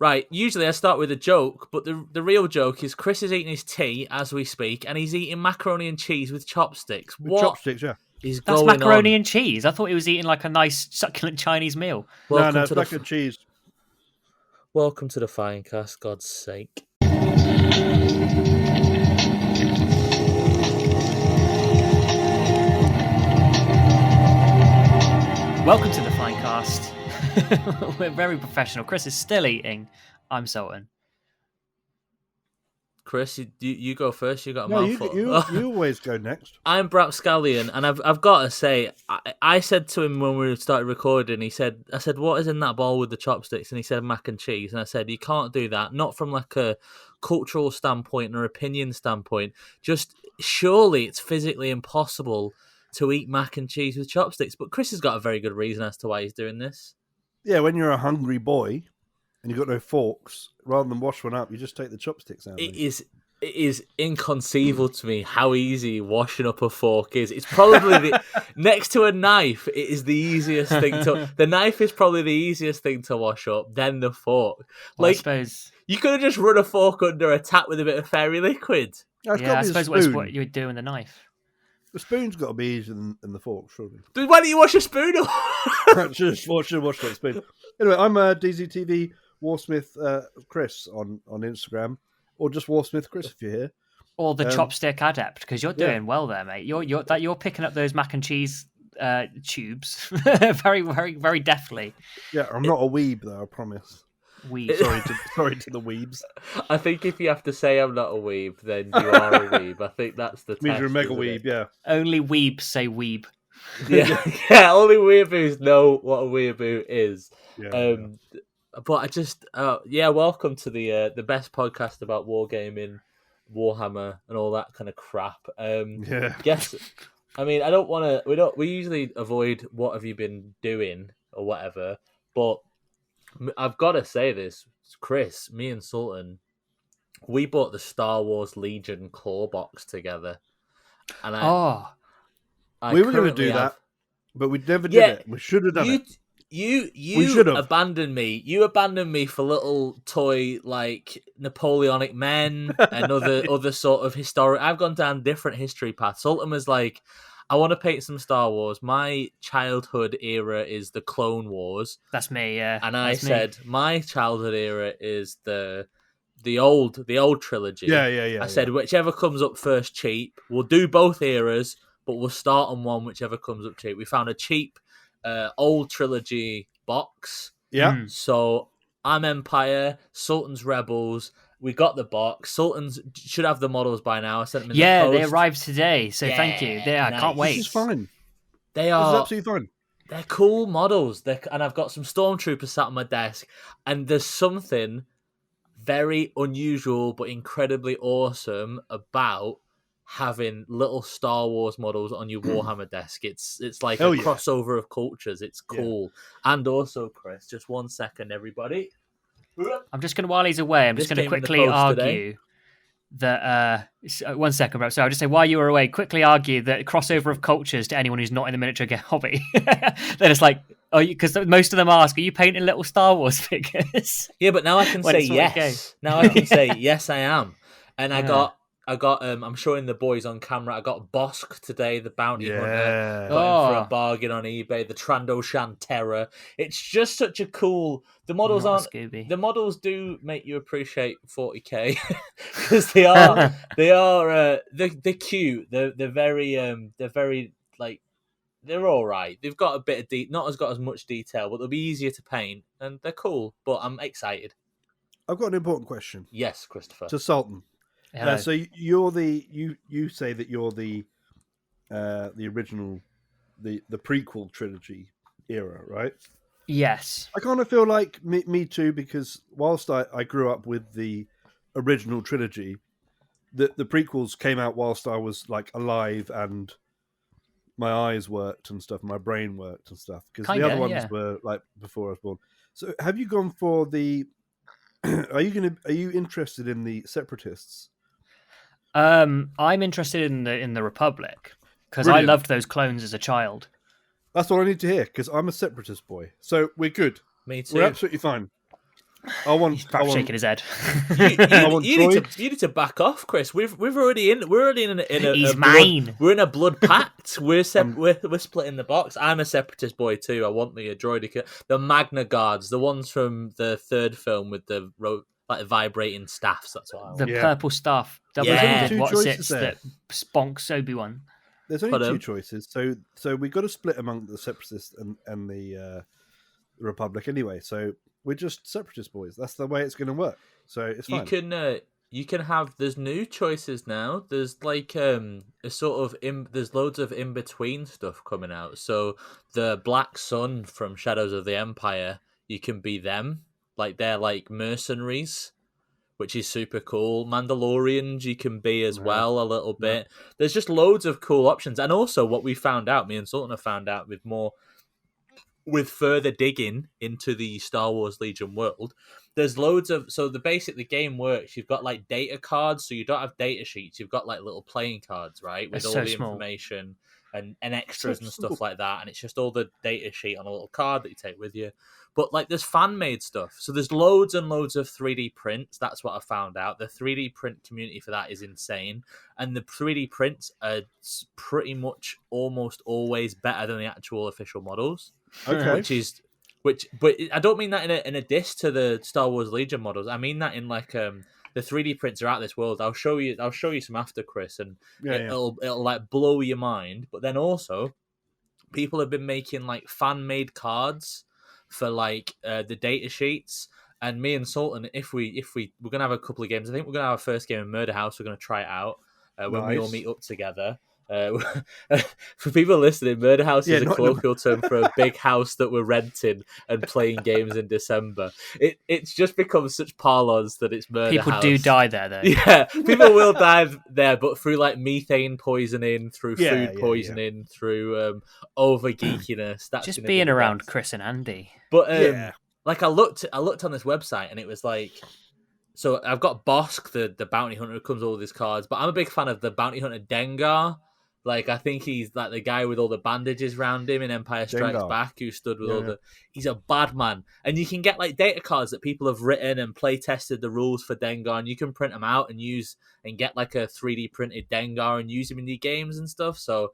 Right, usually I start with a joke, but the real joke is Chris is eating his tea as we speak, and he's eating macaroni and cheese with chopsticks. With chopsticks, yeah. Is That's going macaroni on? and cheese. I thought he was eating like a nice succulent Chinese meal. No, it's mac and cheese. Welcome to the FineCast, God's sake. Welcome to the FineCast. We're very professional. Chris is still eating. I'm Sultan. Chris, you go first. You got a No, mouthful. you always go next. I'm Brapscallion, and I've got to say, I said to him when we started recording, I said, what is in that bowl with the chopsticks? And he said mac and cheese. And I said, you can't do that. Not from like a cultural standpoint or opinion standpoint. Just surely it's physically impossible to eat mac and cheese with chopsticks. But Chris has got a very good reason as to why he's doing this. Yeah, when you're a hungry boy and you've got no forks, rather than wash one up, you just take the chopsticks out. It is inconceivable to me how easy washing up a fork is. It's probably next to a knife. It is the easiest thing to. The knife is probably the easiest thing to wash up, then the fork. Well, I suppose you could have just run a fork under a tap with a bit of fairy liquid. I suppose that's what you would do with the knife. The spoon's got to be easier than the fork, surely. Dude, why don't you wash a spoon? Should wash that spoon. Anyway, I'm DZTV Warsmith Chris on Instagram, or just Warsmith Chris if you're here. Or the chopstick adept, because you're doing well there, mate. You're picking up those mac and cheese tubes very, very, very deftly. Yeah, I'm not a weeb though, I promise. Weeb. Sorry to the weebs. I think if you have to say I'm not a weeb, then you are a weeb. I think that's the Means test, you're a mega isn't weeb, it? yeah. Only weebs say weeb. Yeah, only weeaboos know what a weeaboo is. Yeah. But I just, welcome to the best podcast about wargaming, Warhammer, and all that kind of crap. Guess, I mean, I don't want to. We usually avoid what have you been doing or whatever. But I've got to say this, Chris, me and Sultan, we bought the Star Wars Legion core box together, and we were going to do that, but we never did it. We should have done it. You abandoned me. You abandoned me for little toy like Napoleonic men and other sort of historic. I've gone down different history paths. Sultan was like, I want to paint some Star Wars. My childhood era is the Clone Wars. That's me, yeah. And I said my childhood era is the old trilogy. Yeah. I said whichever comes up first cheap. We'll do both eras, but we'll start on one whichever comes up cheap. We found a cheap old trilogy box. Yeah. So I'm Empire, Sultan's Rebels. We got the box. Sultan's should have the models by now. I sent them in the post. They arrived today, so thank you. I can't wait. This is fine. They are. This is absolutely fine. They're cool models. And I've got some Stormtroopers sat on my desk. And there's something very unusual but incredibly awesome about having little Star Wars models on your Warhammer desk. It's like a crossover of cultures. It's cool. Yeah. And also, Chris, just 1 second, everybody. I'm just going to, while he's away, I'm just going to quickly argue that... 1 second, bro. So I'll just say, while you were away, quickly argue that crossover of cultures to anyone who's not in the miniature game hobby. Then it's like, because most of them ask, are you painting little Star Wars figures? Yeah, but now I can say yes. Now I can say, yes, I am. And I got I'm showing the boys on camera, I got Bosk today, the bounty hunter. Got him for a bargain on eBay, the Trandoshan Terror. It's just such a cool... The models The models do make you appreciate 40k because they're cute. They're very like, they're all right. They've got a bit of not got as much detail, but they'll be easier to paint and they're cool. But I'm excited. I've got an important question. Yes, Christopher. To Sultan. So you're you say that you're the original, the prequel trilogy era, right? Yes. I kind of feel like me too, because whilst I grew up with the original trilogy, the prequels came out whilst I was like alive and my eyes worked and stuff, my brain worked and stuff, because the other ones were like before I was born. So have you gone for the? Are you interested in the Separatists? I'm interested in the Republic because I loved those clones as a child. That's what I need to hear, because I'm a Separatist boy. So we're good. Me too. We're absolutely fine. He's perhaps shaking his head. You need to back off, Chris. We're already in a He's mine. We're in a blood pact. We're splitting the box. I'm a separatist boy too. I want the Droidica, the Magna Guards, the ones from the third film with the vibrating staffs. That's what I want. The purple staff. What's it that sponks Obi-Wan? There's only two choices, so we got to split among the separatists and the Republic anyway. So we're just separatist boys. That's the way it's going to work. So it's fine. You can have. There's new choices now. There's like a sort of there's loads of in between stuff coming out. So the Black Sun from Shadows of the Empire, you can be them. Like they're like mercenaries, which is super cool. Mandalorians you can be as well a little bit. There's just loads of cool options. And also what we found out, me and Sultan have found out with further digging into the Star Wars Legion world, there's loads of... So the game works. You've got like data cards, so you don't have data sheets. You've got like little playing cards, right? With all the information and extras and stuff like that. And it's just all the data sheet on a little card that you take with you. But like there's fan-made stuff. So there's loads and loads of 3D prints. That's what I found out. The 3D print community for that is insane. And the 3D prints are pretty much almost always better than the actual official models. Okay. But I don't mean that in a diss to the Star Wars Legion models. I mean that in like the 3D prints are out of this world. I'll show you some after, Chris, and it'll like blow your mind. But then also, people have been making like fan-made cards for like the data sheets. And me and Sultan, if we're gonna have a couple of games. I think we're gonna have our first game in Murder House. We're gonna try it out when we all meet up together. For people listening, Murder House is a colloquial term for a big house that we're renting and playing games in December. It's just become such parlance that it's Murder House. People do die there, though. Yeah, people will die there, but through like methane poisoning, through food poisoning, through over geekiness. That's just being around Chris and Andy. But like I looked on this website and it was like. So I've got Bosk, the bounty hunter, who comes with all these cards, but I'm a big fan of the bounty hunter Dengar. Like, I think he's like the guy with all the bandages around him in Empire Strikes Back, who stood with all the... He's a bad man. And you can get, like, data cards that people have written and play-tested the rules for Dengar, and you can print them out and use... And get, like, a 3D printed Dengar and use him in your games and stuff. So,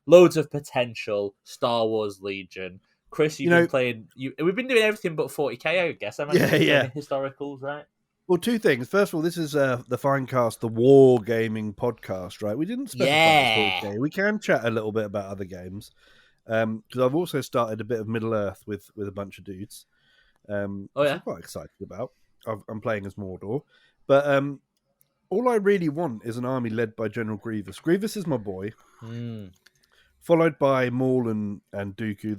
loads of potential. Star Wars Legion. Chris, you've been playing... We've been doing everything but 40k, I guess. Historicals, right? Well, two things. First of all, this is the FineCast, the war gaming podcast, right? We didn't specify 40k. We can chat a little bit about other games because I've also started a bit of Middle Earth with a bunch of dudes. Which I'm quite excited about. I'm playing as Mordor, but all I really want is an army led by General Grievous. Grievous is my boy, followed by Maul and Dooku.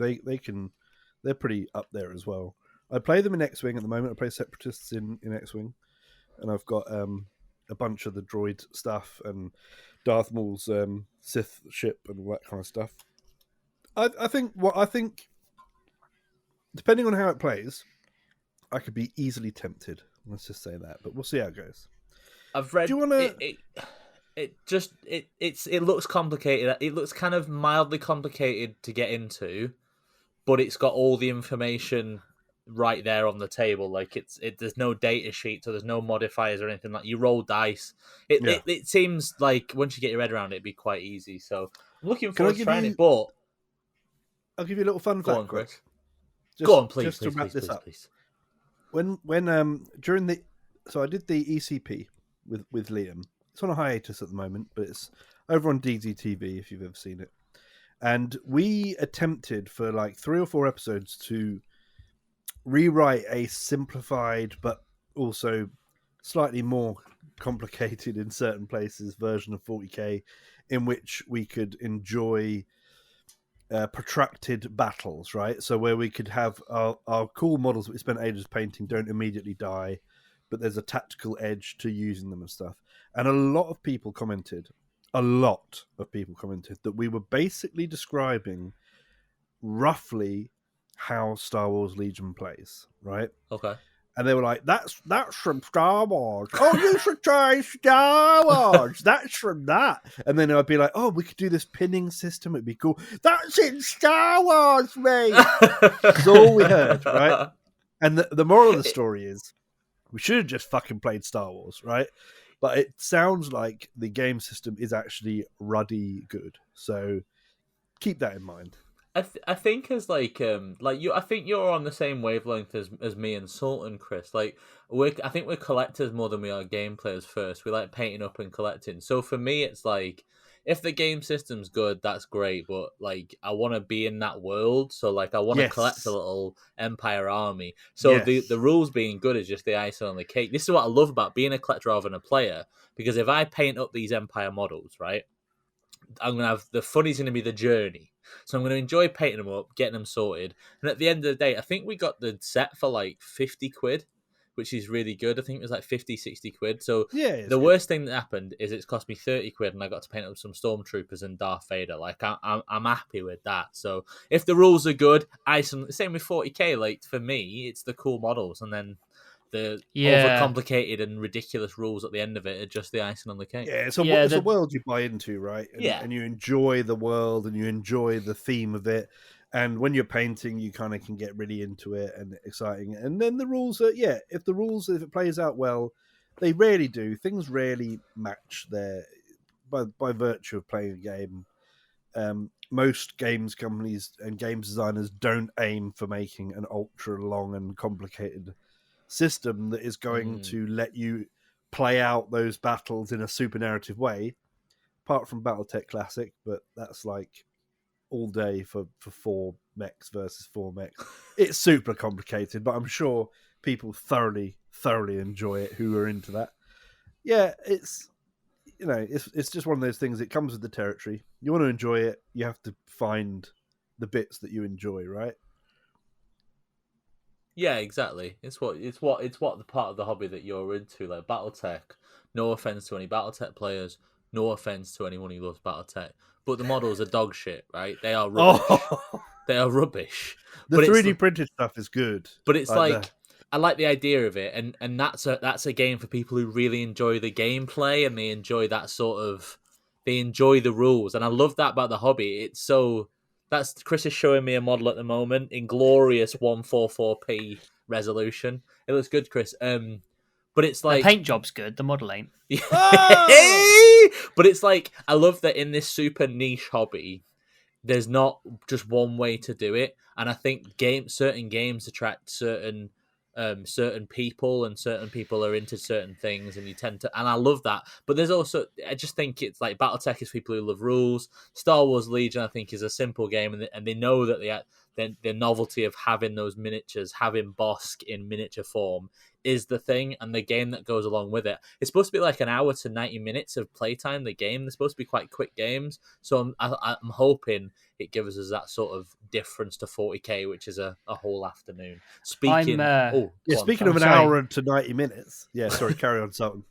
They're pretty up there as well. I play them in X-Wing at the moment. I play Separatists in X-Wing. And I've got a bunch of the droid stuff and Darth Maul's Sith ship and all that kind of stuff. I think, depending on how it plays, I could be easily tempted. Let's just say that. But we'll see how it goes. I've read... Do you want to... It looks complicated. It looks kind of mildly complicated to get into, but it's got all the information... right there on the table. Like there's no data sheet, so there's no modifiers or anything. Like you roll dice. It seems like once you get your head around it, it'd be quite easy. So I'm looking forward to trying it. But I'll give you a little fun fact. Go on, Chris. Go on, please. Just to wrap this up. Please. When during the I did the ECP with Liam. It's on a hiatus at the moment, but it's over on DZTV if you've ever seen it. And we attempted for like 3 or 4 episodes to rewrite a simplified but also slightly more complicated in certain places version of 40k in which we could enjoy protracted battles, right? So where we could have our cool models that we spent ages painting don't immediately die, but there's a tactical edge to using them and stuff. And a lot of people commented that we were basically describing roughly how Star Wars Legion plays, right? Okay. And they were like, that's from Star Wars. Oh, you should try Star Wars. That's from that. And then I'd be like, oh, we could do this pinning system. It'd be cool. That's in Star Wars, mate. That's all we heard, right? And the moral of the story is we should have just fucking played Star Wars, right? But it sounds like the game system is actually ruddy good. So keep that in mind. I think as like you, I think you're on the same wavelength as me and Sultan, Chris. Like I think we're collectors more than we are game players. First, we like painting up and collecting. So for me, it's like if the game system's good, that's great. But like I want to be in that world, so like I want to collect a little Empire army. So the rules being good is just the icing on the cake. This is what I love about being a collector rather than a player, because if I paint up these Empire models, right, I'm going to have the funny's going to be the journey. So I'm going to enjoy painting them up, getting them sorted. And at the end of the day, I think we got the set for like 50 quid, which is really good. I think it was like 50, 60 quid. So the worst thing that happened is it's cost me 30 quid and I got to paint up some Stormtroopers and Darth Vader. Like I'm happy with that. So if the rules are good, same with 40k. Like for me, it's the cool models, and then the overcomplicated and ridiculous rules at the end of it are just the icing on the cake. Yeah, it's a world you buy into, right? And you enjoy the world and you enjoy the theme of it. And when you're painting, you kind of can get really into it and exciting. And then the rules are, if it plays out well, they rarely do. Things rarely match by virtue of playing a game. Most games companies and games designers don't aim for making an ultra long and complicated system that is going to let you play out those battles in a super narrative way, apart from Battletech Classic, but that's like all day for 4 mechs versus 4 mechs. It's super complicated, but I'm sure people thoroughly enjoy it who are into that. Yeah, it's just one of those things. It comes with the territory. You want to enjoy it, you have to find the bits that you enjoy, right? Yeah, exactly. It's what the part of the hobby that you're into, like Battletech. No offense to any Battletech players, no offense to anyone who loves Battletech, but the models are dog shit, right? They are rubbish. They are rubbish. The 3D printed stuff is good, but it's like I like the idea of it, and that's a game for people who really enjoy the gameplay and they enjoy they enjoy the rules, and I love that about the hobby. It's so. Chris is showing me a model at the moment in glorious 144p resolution. It looks good, Chris. But it's like the paint job's good. The model ain't. But it's like I love that in this super niche hobby, there's not just one way to do it, and I think certain games attract certain people, and certain people are into certain things, and you tend to, and I love that. But there's also, I just think it's like Battletech is people who love rules. Star Wars Legion, I think, is a simple game, and they know that the novelty of having those miniatures, having Bosk in miniature form, is the thing, and the game that goes along with it. It's supposed to be like an hour to 90 minutes of playtime. The game, they're supposed to be quite quick games, so I'm hoping it gives us that sort of difference to 40k, which is a whole afternoon. Speaking of an hour to 90 minutes. Yeah, sorry, carry on, Sultan.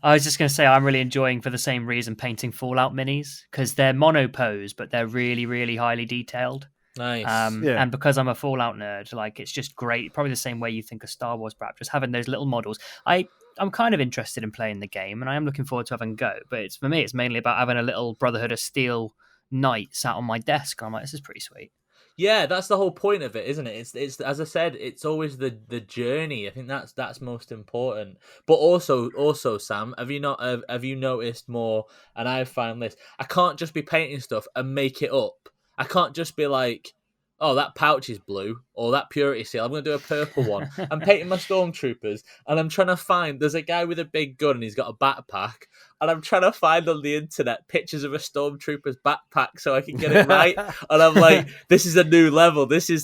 I was just going to say I'm really enjoying, for the same reason, painting Fallout minis, because they're monopose, but they're really, really highly detailed. Nice. And because I'm a Fallout nerd, like it's just great. Probably the same way you think of Star Wars, perhaps, just having those little models. I'm kind of interested in playing the game, and I am looking forward to having a go. But for me, it's mainly about having a little Brotherhood of Steel knight sat on my desk. I'm like, this is pretty sweet. Yeah, that's the whole point of it, isn't it? It's as I said, it's always the journey. I think that's most important. But also, Sam, have you noticed more? And I found this: I can't just be painting stuff and make it up. I can't just be like, oh, that pouch is blue, or that purity seal, I'm going to do a purple one. I'm painting my Stormtroopers, and I'm trying to find, there's a guy with a big gun, and he's got a backpack, and I'm trying to find on the internet pictures of a Stormtrooper's backpack so I can get it right. And I'm like, this is a new level. This is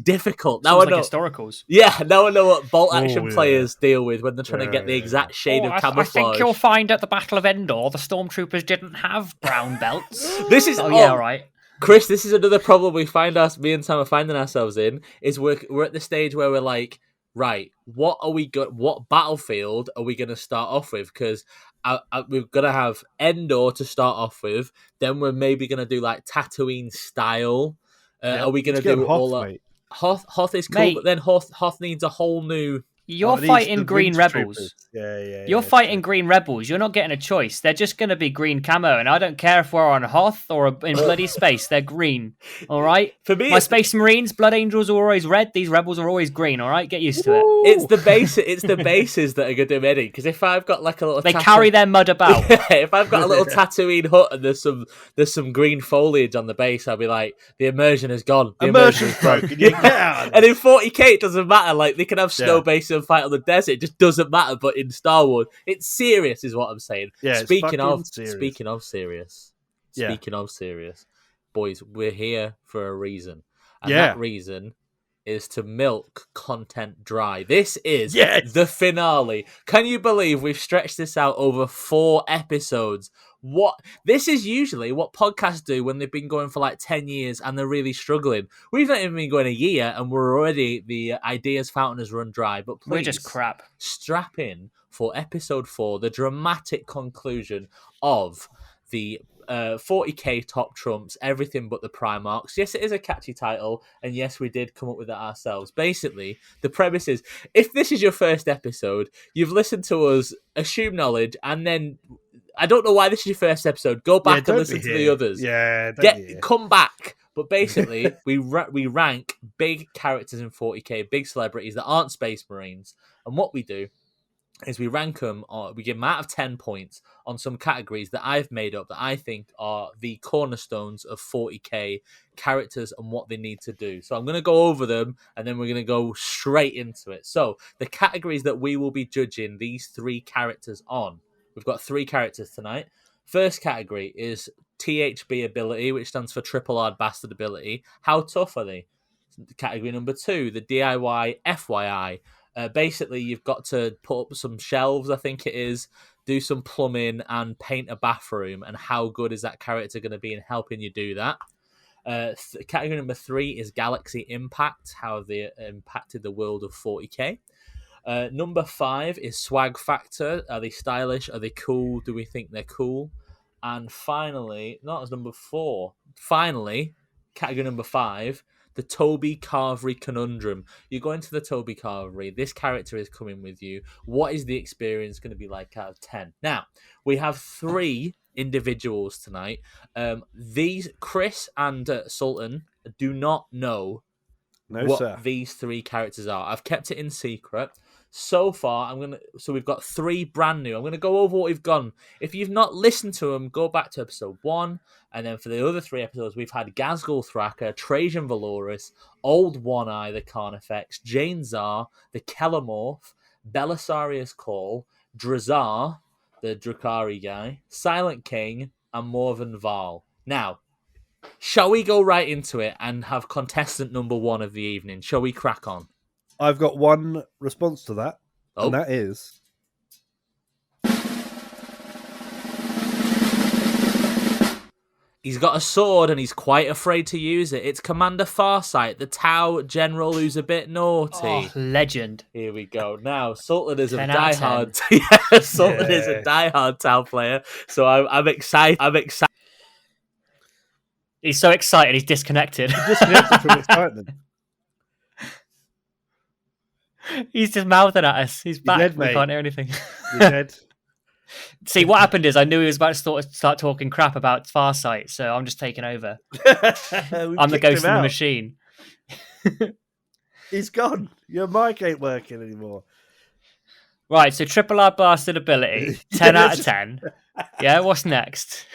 difficult. Now I know historicals. Yeah, now I know what bolt action players deal with when they're trying to get the exact shade of camouflage. I think you'll find at the Battle of Endor, the Stormtroopers didn't have brown belts. This is right. Chris, this is another problem me and Sam are finding ourselves in, is we're at the stage where we're like, right, what battlefield are we going to start off with? Because we're going to have Endor to start off with, then we're maybe going to do like Tatooine style. Are we going to do Hoth, all that? Hoth is cool, mate, but then Hoth needs a whole new You're fighting green rebels. You're fighting green rebels. You're not getting a choice. They're just going to be green camo, and I don't care if we're on Hoth or in bloody space. They're green. All right. For me, my Space Marines, Blood Angels are always red. These rebels are always green. All right, get used to it. It's the base. It's the bases that are going to do Eddie. Because if I've got like a little, they carry their mud about. If I've got a little Tatooine hut and there's some green foliage on the base, I'll be like, the immersion is gone. The immersion's broken. Yeah. And in 40k, it doesn't matter. Like they can have snow bases and fight on the desert. It just doesn't matter. But in Star Wars, it's serious, is what I'm saying. Yeah. Speaking of serious, boys, we're here for a reason, and that reason is to milk content dry. This is the finale. Can you believe we've stretched this out over 4 episodes? This is usually what podcasts do when they've been going for like 10 years and they're really struggling. We've not even been going a year and we're already, the ideas fountain has run dry. But please, we're just crap. Strap in for episode 4, the dramatic conclusion of the 40k top trumps, everything but the Primarchs. Yes, it is a catchy title, and yes, we did come up with it ourselves. Basically, the premise is, if this is your first episode, you've listened to us assume knowledge, and then I don't know why this is your first episode. Go back and listen to the others. Yeah, come back. But basically, we rank big characters in 40k, big celebrities that aren't Space Marines, and what we do is we rank them, or we give them out of 10 points on some categories that I've made up that I think are the cornerstones of 40k characters and what they need to do. So I'm going to go over them, and then we're going to go straight into it. So the categories that we will be judging these 3 characters on. We've got 3 characters tonight. First category is THB ability, which stands for Triple Hard Bastard ability. How tough are they? Category number 2, the DIY FYI. Basically, you've got to put up some shelves, I think it is, do some plumbing and paint a bathroom. And how good is that character going to be in helping you do that? Category number 3 is Galaxy Impact, how they impacted the world of 40k. Number 5 is Swag Factor. Are they stylish? Are they cool? Do we think they're cool? And finally, not as number 4, category number 5, the Toby Carvery Conundrum. You go into the Toby Carvery, this character is coming with you. What is the experience going to be like out of 10? Now, we have 3 individuals tonight. These, Chris and Sultan, do not know these 3 characters are. I've kept it in secret. So far, so we've got 3 brand new. I'm going to go over what we've gone. If you've not listened to them, go back to episode 1. And then for the other 3 episodes, we've had Gazgul Thraka, Trajan Valoris, Old One Eye, the Carnifex, Jane Zar, the Kelamorph, Belisarius Call, Drazar, the Drakari guy, Silent King, and Morven Val. Now, shall we go right into it and have contestant number 1 of the evening? Shall we crack on? I've got one response to that, and that is... He's got a sword and he's quite afraid to use it. It's Commander Farsight, the Tau general who's a bit naughty. Oh, legend. Here we go. Now, Sultan is a diehard... Sultan is a diehard Tau player, so I'm excited. He's so excited, he's disconnected. He's disconnected from excitement. He's just mouthing at us. He's back. Dead, we can't hear anything. You're dead. See, what happened is I knew he was about to start talking crap about Farsight, so I'm just taking over. I'm the ghost in the machine. He's gone. Your mic ain't working anymore. Right, so Triple R Bastard ability, 10 out of 10. Yeah, what's next?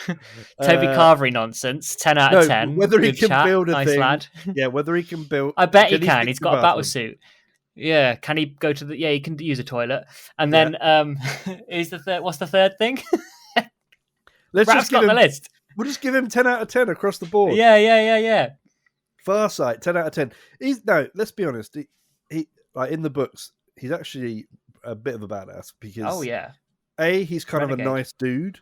Toby Carvery nonsense, 10 out of 10. Whether he can build a nice thing. Lad. Yeah, whether he can build... I bet he can. He's got a battle suit. Yeah, can he go to the... Yeah, he can use a toilet. And then, is the third... What's the third thing? Let's just give him... the list. We'll just give him 10 out of 10 across the board. Yeah. Farsight, 10 out of 10. Let's be honest. He like in the books, he's actually a bit of a badass because... Oh, yeah. He's kind of a nice dude.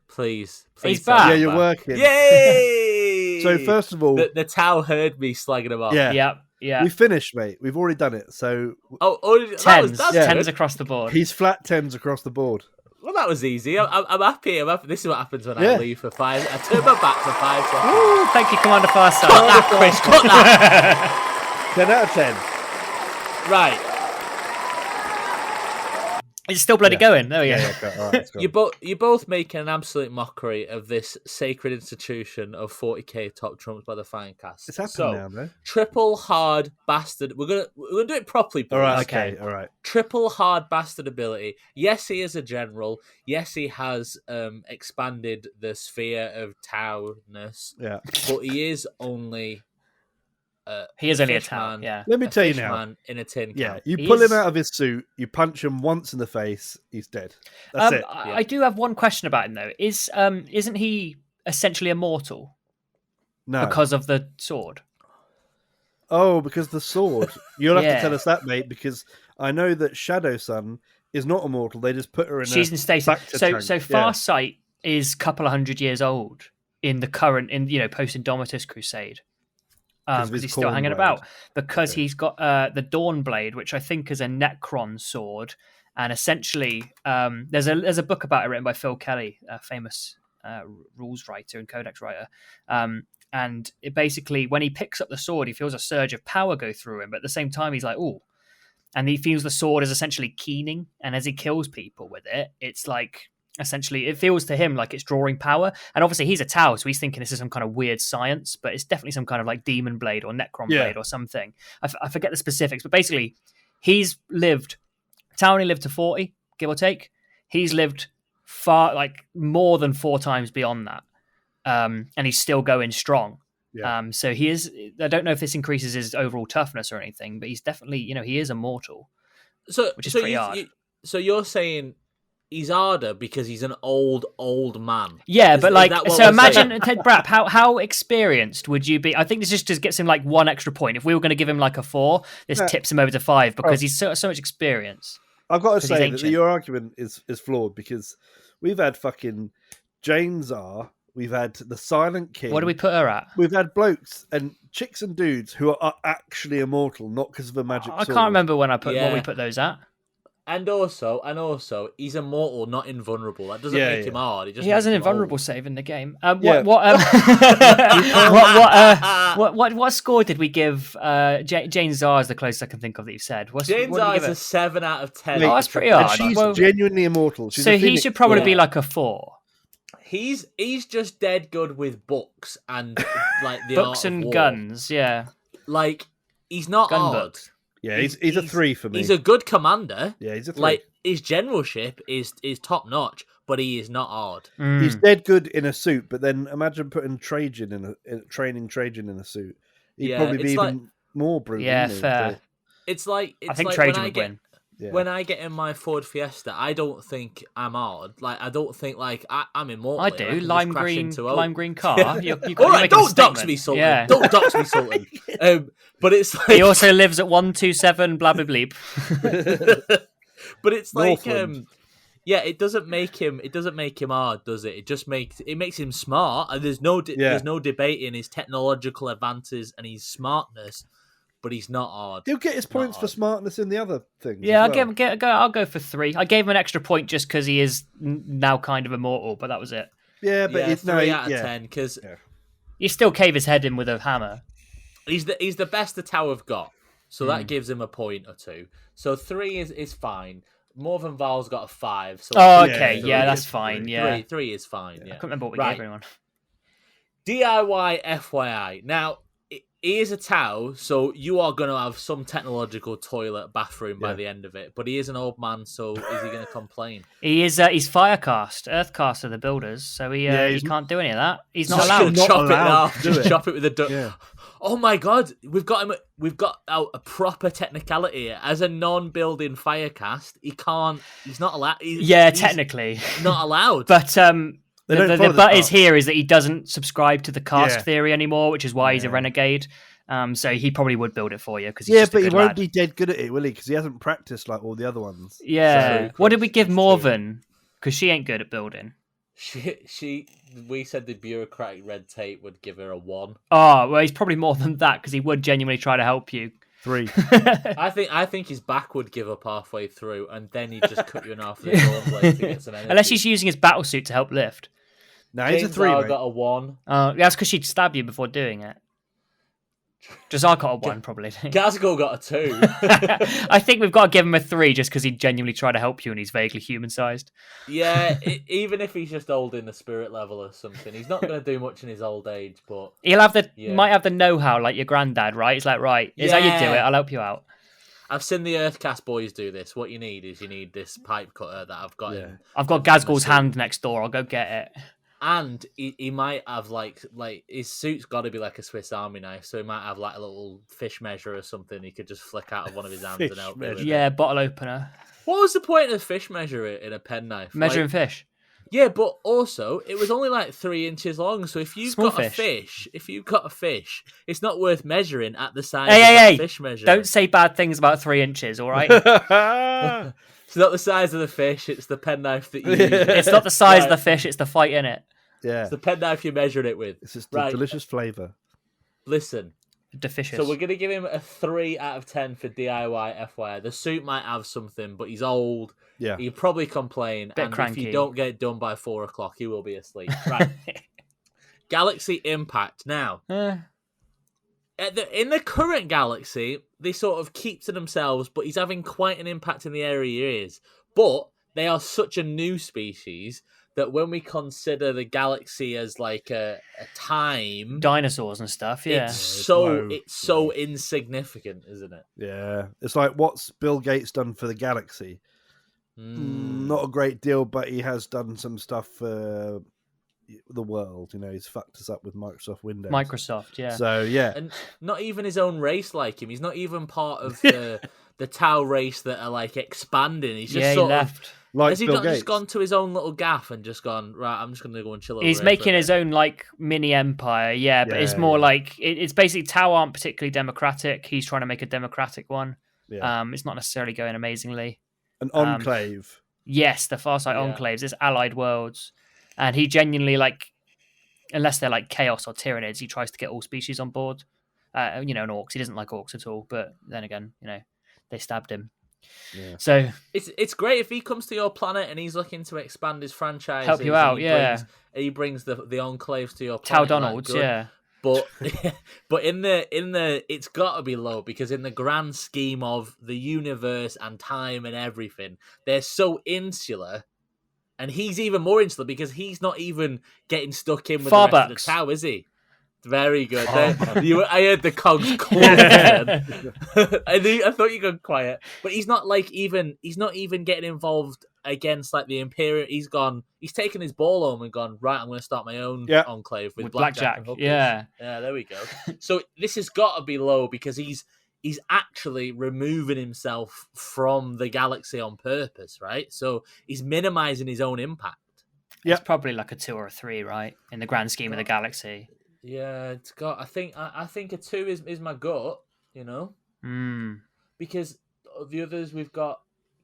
Please he's back. Yeah, you're working. Yay! So first of all... The Tau heard me slagging him off. Yeah. We finished, mate. We've already done it. So tens. Tens across the board. He's flat 10s across the board. Well, that was easy. I'm happy. This is what happens when I leave for 5. I turn my back for 5 seconds. Ooh, thank you, Commander Farsight. Cut that, Chris. 10 out of 10. Right. It's still bloody going. There we go. All right, You're both making an absolute mockery of this sacred institution of 40k top trumps by the FineCast. It's happening now, though. Triple hard bastard. We're gonna do it properly, boys. All right, okay, all right. Triple hard bastard ability. Yes, he is a general. Yes, he has expanded the sphere of Tau-ness. Yeah, but he is only. He is only a Tau. Yeah. Let me tell you now. Man in a tin can. Yeah, you pull him out of his suit, you punch him once in the face, he's dead. That's it. I do have one question about him though. Isn't he essentially immortal? No, because of the sword. Oh, because the sword. You'll have to tell us that, mate. Because I know that Shadow Sun is not immortal. They just put her in. She's in stasis. So Farsight is a couple of 100 years old in the current post Indomitus Crusade. Because he's still hanging about. Because he's got the Dawn Blade, which I think is a Necron sword, and essentially there's a book about it written by Phil Kelly, a famous rules writer and codex writer. And it basically, when he picks up the sword, he feels a surge of power go through him, but at the same time he's like, ooh. And he feels the sword is essentially keening, and as he kills people with it, it's like essentially, it feels to him like it's drawing power. And obviously he's a Tau, so he's thinking this is some kind of weird science, but it's definitely some kind of like demon blade or Necron blade or something. I forget the specifics, but basically Tau only lived to 40, give or take. He's lived more than 4 times beyond that. And he's still going strong. Yeah. So he is, I don't know if this increases his overall toughness or anything, but he's definitely, he is immortal. Which is pretty hard. So you're saying he's harder because he's an old man. Yeah, but imagine, Brap, how experienced would you be? I think this just gets him like 1 extra point. If we were going to give him like a 4, this tips him over to 5 because he's so much experience. I've got to say that your argument is flawed because we've had fucking Jane Czar, we've had the Silent King. What do we put her at? We've had blokes and chicks and dudes who are actually immortal, not because of a magic sword. I can't remember when what we put those at. And also, he's immortal, not invulnerable. That doesn't make him hard. He has an invulnerable save in the game. What score did we give Jane Czar? Is the closest I can think of that you've said. Jane Czar is a 7 out of 10. Oh, that's pretty hard. And she's genuinely immortal. So he should probably be like a 4. He's just dead good with books and like the books art of and war. guns. Yeah, like he's not gun hard. books. Yeah, he's a 3 for me. He's a good commander. Yeah, he's a 3. Like his generalship is top notch, but he is not hard. He's dead good in a suit, but then imagine putting Trajan training Trajan in a suit. He'd probably be even more brutal. Yeah, fair. It's like I think Trajan would win. Yeah. When I get in my Ford Fiesta, I don't think I'm hard. Like I don't think like I'm immortal. I do. Lime green car. All right, don't dox me, Sultan. Yeah. Don't dox me, Sultan. But it's like he also lives at 127 blah blah bleep. But it's like it doesn't make him hard, does it? It just makes him smart, and there's no debating his technological advances and his smartness. But he's not hard. He'll get his points for smartness in the other things. Yeah, I'll go for 3. I gave him an extra point just because he is now kind of immortal, but that was it. Yeah, but it's 3 out of 10 because you still cave his head in with a hammer. He's the best the Tau have got, so that gives him a point or 2. So 3 is fine. More than Val's got a 5. So okay, that's fine. Yeah, 3 is fine. Yeah, I can't remember what we gave everyone. DIY FYI. Now, he is a Tau, so you are going to have some technological toilet bathroom by the end of it. But he is an old man, so is he going to complain? He is. He's Firecast, Earthcast are the builders, so he can't do any of that. He's not allowed. Chop it off. Just chop it with a duck. Yeah. Oh my god, we've got out a proper technicality here. As a non-building Firecast, he can't. He's not allowed. Technically not allowed. But the but is here is that he doesn't subscribe to the cast theory anymore, which is why he's a renegade. So he probably would build it for you because but he won't be dead good at it, will he? Because he hasn't practiced like all the other ones. Yeah. So, what did we give Morven? Because she ain't good at building. We said the bureaucratic red tape would give her a 1. Oh well, he's probably more than that because he would genuinely try to help you. 3. I think his back would give up halfway through, and then he'd just cut you in half with his arm blade to get some energy. Unless he's using his battle suit to help lift. No, he's a 3. I got a 1. That's because she'd stab you before doing it. Jazar got a 1, probably. Gazgul got a 2. I think we've got to give him a 3 just because he genuinely tried to help you and he's vaguely human-sized. Yeah, even if he's just old in the spirit level or something, he's not going to do much in his old age. But he'll have might have the know-how like your granddad, right? He's like, right, here's how you do it. I'll help you out. I've seen the Earthcast boys do this. What you need is this pipe cutter that I've got. I've got Gazgul's hand next door. I'll go get it. And he might have like his suit's got to be like a Swiss Army knife, so he might have like a little fish measure or something. He could just flick out of one of his hands and help me with it. Bottle opener. What was the point of the fish measure in a penknife? Measuring fish. Yeah, but also it was only like 3 inches long. So if you've got a fish, it's not worth measuring at the size of the fish measure. Don't say bad things about 3 inches, all right? It's not the size of the fish, it's the penknife that you use. It's not the size of the fish, it's the fight in it. Yeah. It's the penknife you're measuring it with. It's just the delicious flavour. Listen. Delicious. So we're going to give him a 3 out of 10 for DIY FYI. The suit might have something, but he's old. Yeah. He'll probably complain. Bit and cranky. If you don't get it done by 4 o'clock, he will be asleep. Right. Galaxy Impact. Now, in the current galaxy, they sort of keep to themselves, but he's having quite an impact in the area he is. But they are such a new species that when we consider the galaxy as like a time, dinosaurs and stuff, it's so insignificant, isn't it? Yeah, it's like what's Bill Gates done for the galaxy? Not a great deal, but he has done some stuff for the world. You know, he's fucked us up with Microsoft Windows. Yeah. So yeah, and not even his own race like him. He's not even part of the Tau race that are like expanding. He's just sort of like has he Bill not Gates. just gone to his own little gaff and just gone, right, I'm just going to go and chill over He's making his own like mini empire, but it's more like it's basically Tau aren't particularly democratic. He's trying to make a democratic one. Yeah. It's not necessarily going amazingly. An enclave. Yes, the Farsight enclaves. It's allied worlds, and he genuinely like, unless they're like chaos or tyranids, he tries to get all species on board. And orcs. He doesn't like orcs at all. But then again, they stabbed him. Yeah. So it's great if he comes to your planet and he's looking to expand his franchise. Help you out, he brings the enclaves to your Tau planet. Donalds, But in the it's got to be low because in the grand scheme of the universe and time and everything, they're so insular, and he's even more insular because he's not even getting stuck in with the rest of the Tau, is he? Very good. I heard the cogs clap. I thought you got quiet, but he's not even getting involved against like the Imperial. He's taken his ball home and gone, right, I'm going to start my own enclave with Blackjack. Yeah, there we go. So this has got to be low because he's actually removing himself from the galaxy on purpose, right? So he's minimizing his own impact. Yeah, it's probably like a 2 or a 3, right? In the grand scheme of the galaxy. Yeah, it's got. I think a 2 is my gut. Because the others we've got.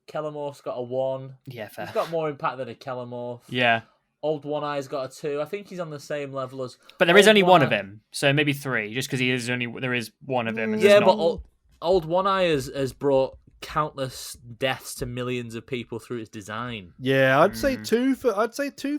Kellamorph's got a 1. Yeah, fair. He's got more impact than a Kellamorph. Yeah. Old One Eye's got a 2. I think he's on the same level as. But there is only one of him, so maybe 3, just because there is one of him. And but Old One Eye has brought countless deaths to millions of people through its design. Yeah, I'd say 2 for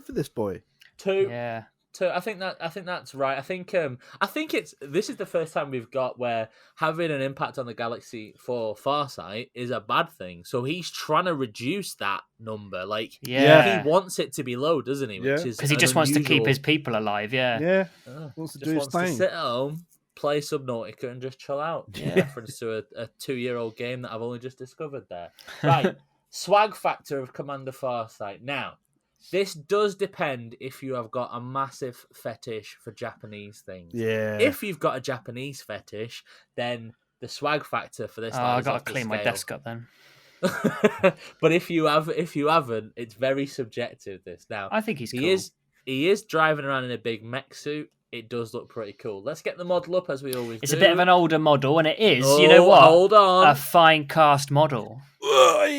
this boy. 2. Yeah. I think that's right. I think this is the first time we've got where having an impact on the galaxy for Farsight is a bad thing. So he's trying to reduce that number. Like, he wants it to be low, doesn't he? Yeah. Because he just wants to keep his people alive. Yeah. Yeah. Wants to do his thing. To sit at home, play Subnautica, and just chill out. Yeah. Reference to a 2-year-old game that I've only just discovered there. Right. Swag factor of Commander Farsight. Now. This does depend if you have got a massive fetish for Japanese things. Yeah. If you've got a Japanese fetish, then the swag factor for this. I got to clean my desk up then. But if you haven't, it's very subjective. This now, I think cool. He is driving around in a big mech suit. It does look pretty cool. Let's get the model up as we always do. It's a bit of an older model, and it is, you know what? Hold on. A FineCast model. Welcome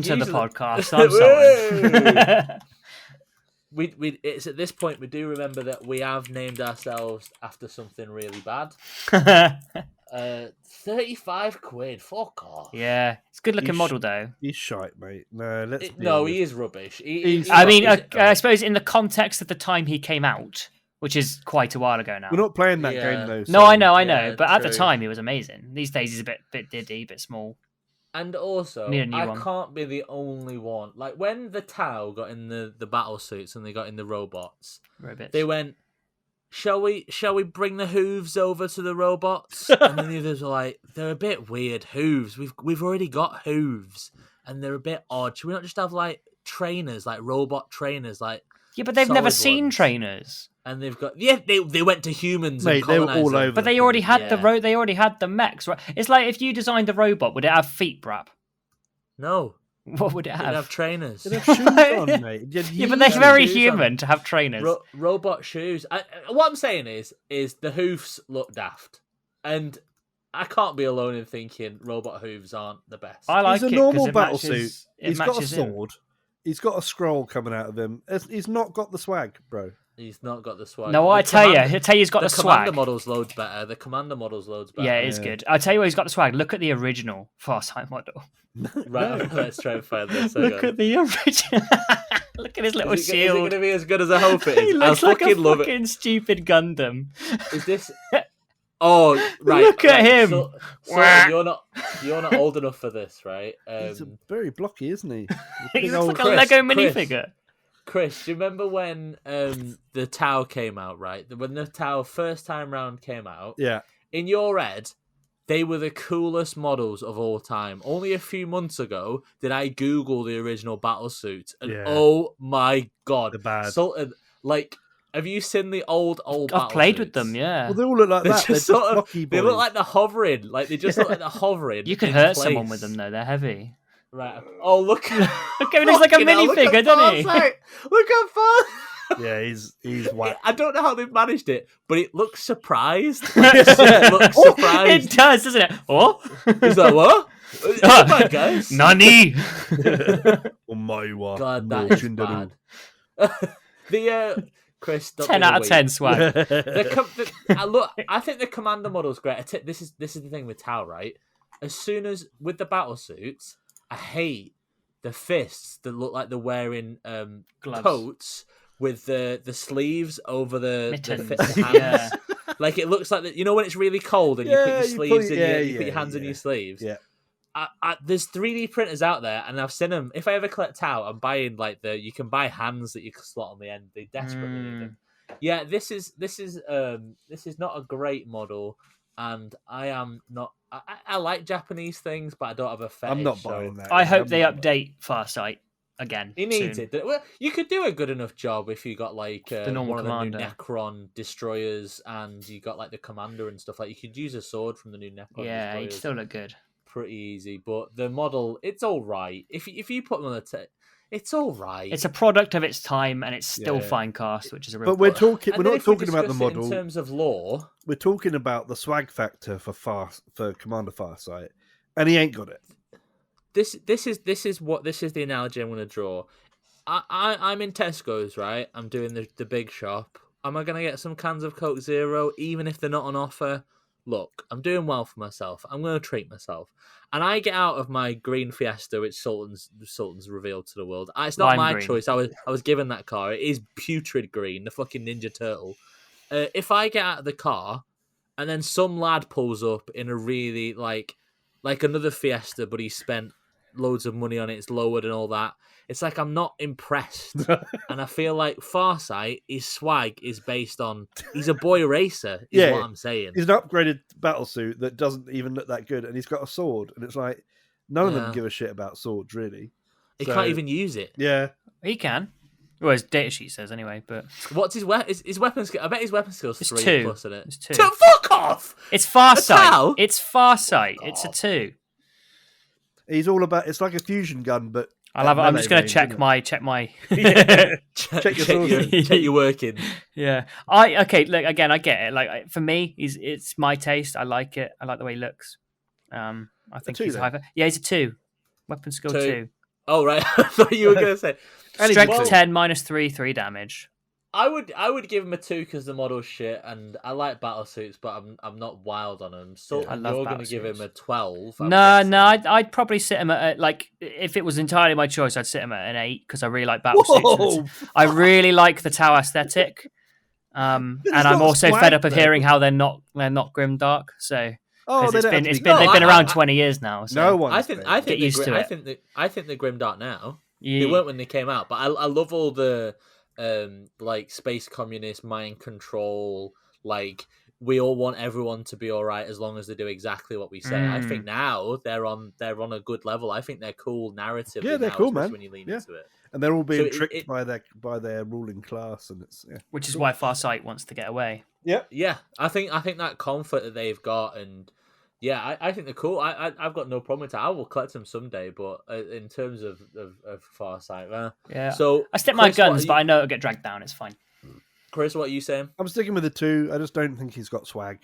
to the podcast. I'm sorry. It's at this point we do remember that we have named ourselves after something really bad. 35 quid. Fuck off. Yeah, it's a good looking model though. He's shite, mate. No, he is rubbish. I suppose in the context of the time he came out, which is quite a while ago now. We're not playing that game though. No, I know, Yeah, but at true. the time he was amazing. These days he's a bit diddy, a bit small. And also, I can't be the only one. Like when the Tau got in the battle suits and they got in the robots, they went, "Shall we bring the hooves over to the robots?" And then the others were like, "They're a bit weird hooves. We've already got hooves, and they're a bit odd. Should we not just have like trainers, like robot trainers, like?" Yeah, but they've never seen trainers. And they've got they went to humans. Mate, they were all over. But they already had they already had the mechs, right? It's like if you designed a robot, would it have feet, Brap? No. What would it have? It'd have trainers. It'd have shoes on, mate. Yeah, but they're very human to have trainers. Robot shoes. What I'm saying is the hoofs look daft, and I can't be alone in thinking robot hooves aren't the best. I like He's it a normal it battle matches, suit. It He's got a matches sword. He's got a scroll coming out of him. He's not got the swag, bro. He's not got the swag. No, I tell you, he's got the swag. The commander model's loads better. The commander model's loads better. Yeah, it is good. I tell you what, he's got the swag. Look at the original Farsight model. Right, let's try and find this. Look at the original. Look at his little shield. Is it going to be as good as I hope it is? He looks like a love fucking stupid Gundam. Is this? Oh, right. Look at him. So you're not old enough for this, right? He's very blocky, isn't he? He looks like a Lego minifigure. Chris, do you remember when the Tau came out, right? When the Tau first time round came out? Yeah. In your head, they were the coolest models of all time. Only a few months ago did I Google the original battle suits, and oh my god, they're bad. Like, have you seen the old I've played with them, yeah. Well, they all look like that. Just they look like they're hovering. Like they just look like they're hovering. You could hurt someone with them though. They're heavy. Right. Oh, look! Look at him. He's like a minifigure, doesn't he? Look how far. Yeah, he's whack. I don't know how they've managed it, but it looks surprised. It looks surprised. It does, doesn't it? Oh, he's like, what? Oh my guys. Nani? Oh my God, that is bad. The Chris, 10 out of 10 swag. I think the commander model's great. This is the thing with Tau, right? As soon as with the battle suits, I hate the fists that look like they're wearing coats with the sleeves over the hands. Yeah. Like it looks like you know when it's really cold and you put your sleeves you put your hands in your sleeves. Yeah. There's 3D printers out there, and I've seen them. If I ever collect out, I'm buying you can buy hands that you can slot on the end. They desperately need them. Yeah, this is not a great model, and I am not. I like Japanese things, but I don't have a fetish. I'm not buying that. I hope they update Farsight again. He needs it. Well, you could do a good enough job if you got like the normal one commander. of the new Necron destroyers, and you got like the commander and stuff. Like you could use a sword from the new Necron. Yeah, destroyers. he'd still look good. Pretty easy, but the model, it's all right. If you put them on it's all right. It's a product of its time, and it's still FineCast, which is a real. But we're not talking about the model in terms of lore. We're talking about the swag factor for Commander Farsight, and he ain't got it. This is the analogy I'm going to draw. I'm in Tesco's, right? I'm doing the big shop. Am I going to get some cans of Coke Zero, even if they're not on offer? Look, I'm doing well for myself. I'm going to treat myself. And I get out of my green Fiesta, which Sultan's revealed to the world. It's not my choice. I was given that car. It is putrid green, the fucking Ninja Turtle. If I get out of the car, and then some lad pulls up in a really, like another Fiesta, but he spent loads of money on it, it's lowered and all that, it's like I'm not impressed. And I feel like Farsight, his swag is based on he's a boy racer, is what I'm saying. He's an upgraded battlesuit that doesn't even look that good, and he's got a sword, and it's like none of them give a shit about swords, really. He can't even use it. Yeah. He can. Well, his data sheet says anyway, but what's his weapon skill? I bet his weapon skill's 3 plus in it. It's 2. Fuck off! It's Farsight. It's Farsight. It's a 2. He's all about. It's like a fusion gun, but I'm just going to check my check your working. Yeah. Look again. I get it. Like for me, it's my taste. I like it. I like the way he looks. I think he's high. Yeah, he's a 2. Weapon skill 2. Oh right, I thought you were going to say strength 10 -3 damage. I would give him a 2 because the model's shit, and I like battle suits, but I'm not wild on them. So you're going to give him a 12. No, I'd probably sit him at if it was entirely my choice, I'd sit him at an 8 because I really like battle suits. I really like the Tau aesthetic. And I'm also fed up of hearing how they're not grimdark. So they've been around 20 years now. So no one. I think get used to it. I think they're grimdark now. They weren't when they came out, but I love all the like space communist mind control. Like we all want everyone to be all right as long as they do exactly what we say. I think now they're on a good level. I think they're cool narratively. Yeah, they're cool, man. When you lean into it. And they're all being tricked by their ruling class, and it's which is why Farsight wants to get away. Yeah. I think that conflict that they've got, and I think they're cool. I've got no problem with that. I will collect them someday, but in terms of Farsight, yeah. So I stick my guns, but I know it'll get dragged down. It's fine. Chris, what are you saying? I'm sticking with the 2. I just don't think he's got swag.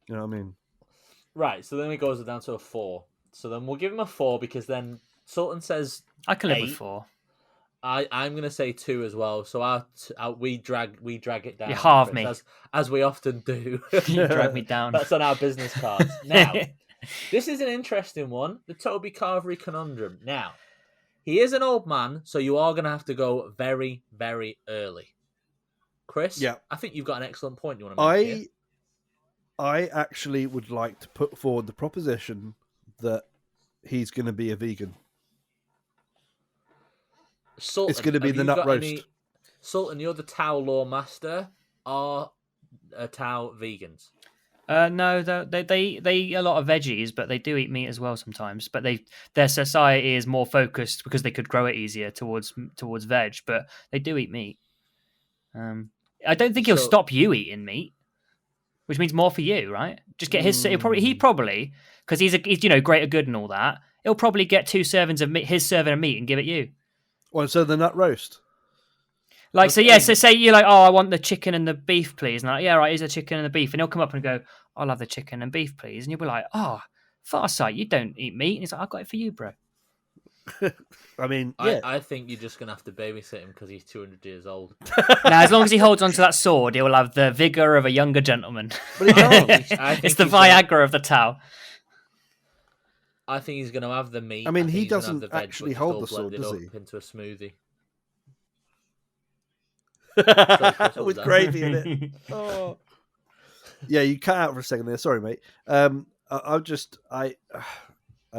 You know what I mean? Right. So then it goes down to a 4. So then we'll give him a 4 because then Sultan says I can live with 4. I'm gonna say 2 as well. So we drag it down. You halve me as we often do. You drag me down. That's on our business cards. Now, this is an interesting one. The Toby Carvery conundrum. Now, he is an old man, so you are gonna have to go very, very early. Chris, I think you've got an excellent point. You want to make here? I actually would like to put forward the proposition that he's going to be a vegan. Sultan, it's going to be the nut roast. Sultan, you're the Tau law master. Are Tau vegans? No, they eat a lot of veggies, but they do eat meat as well sometimes. But their society is more focused because they could grow it easier towards veg. But they do eat meat. I don't think he'll stop you eating meat, which means more for you, right? Just get his. He probably because he's greater good and all that. He'll probably get 2 servings of meat, his serving of meat, and give it you. Well, so the nut roast. Like so, yeah. So say you're like, oh, I want the chicken and the beef, please. And like, yeah, right, here's the chicken and the beef, and he'll come up and go, I'll have the chicken and beef, please. And you'll be like, oh, Farsight, you don't eat meat. And he's like, I got it for you, bro. I mean, I think you're just going to have to babysit him because he's 200 years old. Now, as long as he holds onto that sword, he will have the vigour of a younger gentleman. But he can't. It's the Viagra of the Tau. I think he's going to have the meat. I mean, he doesn't actually hold the sword, does he? Into a smoothie. With gravy in it. Oh. Yeah, you cut out for a second there. Sorry, mate. I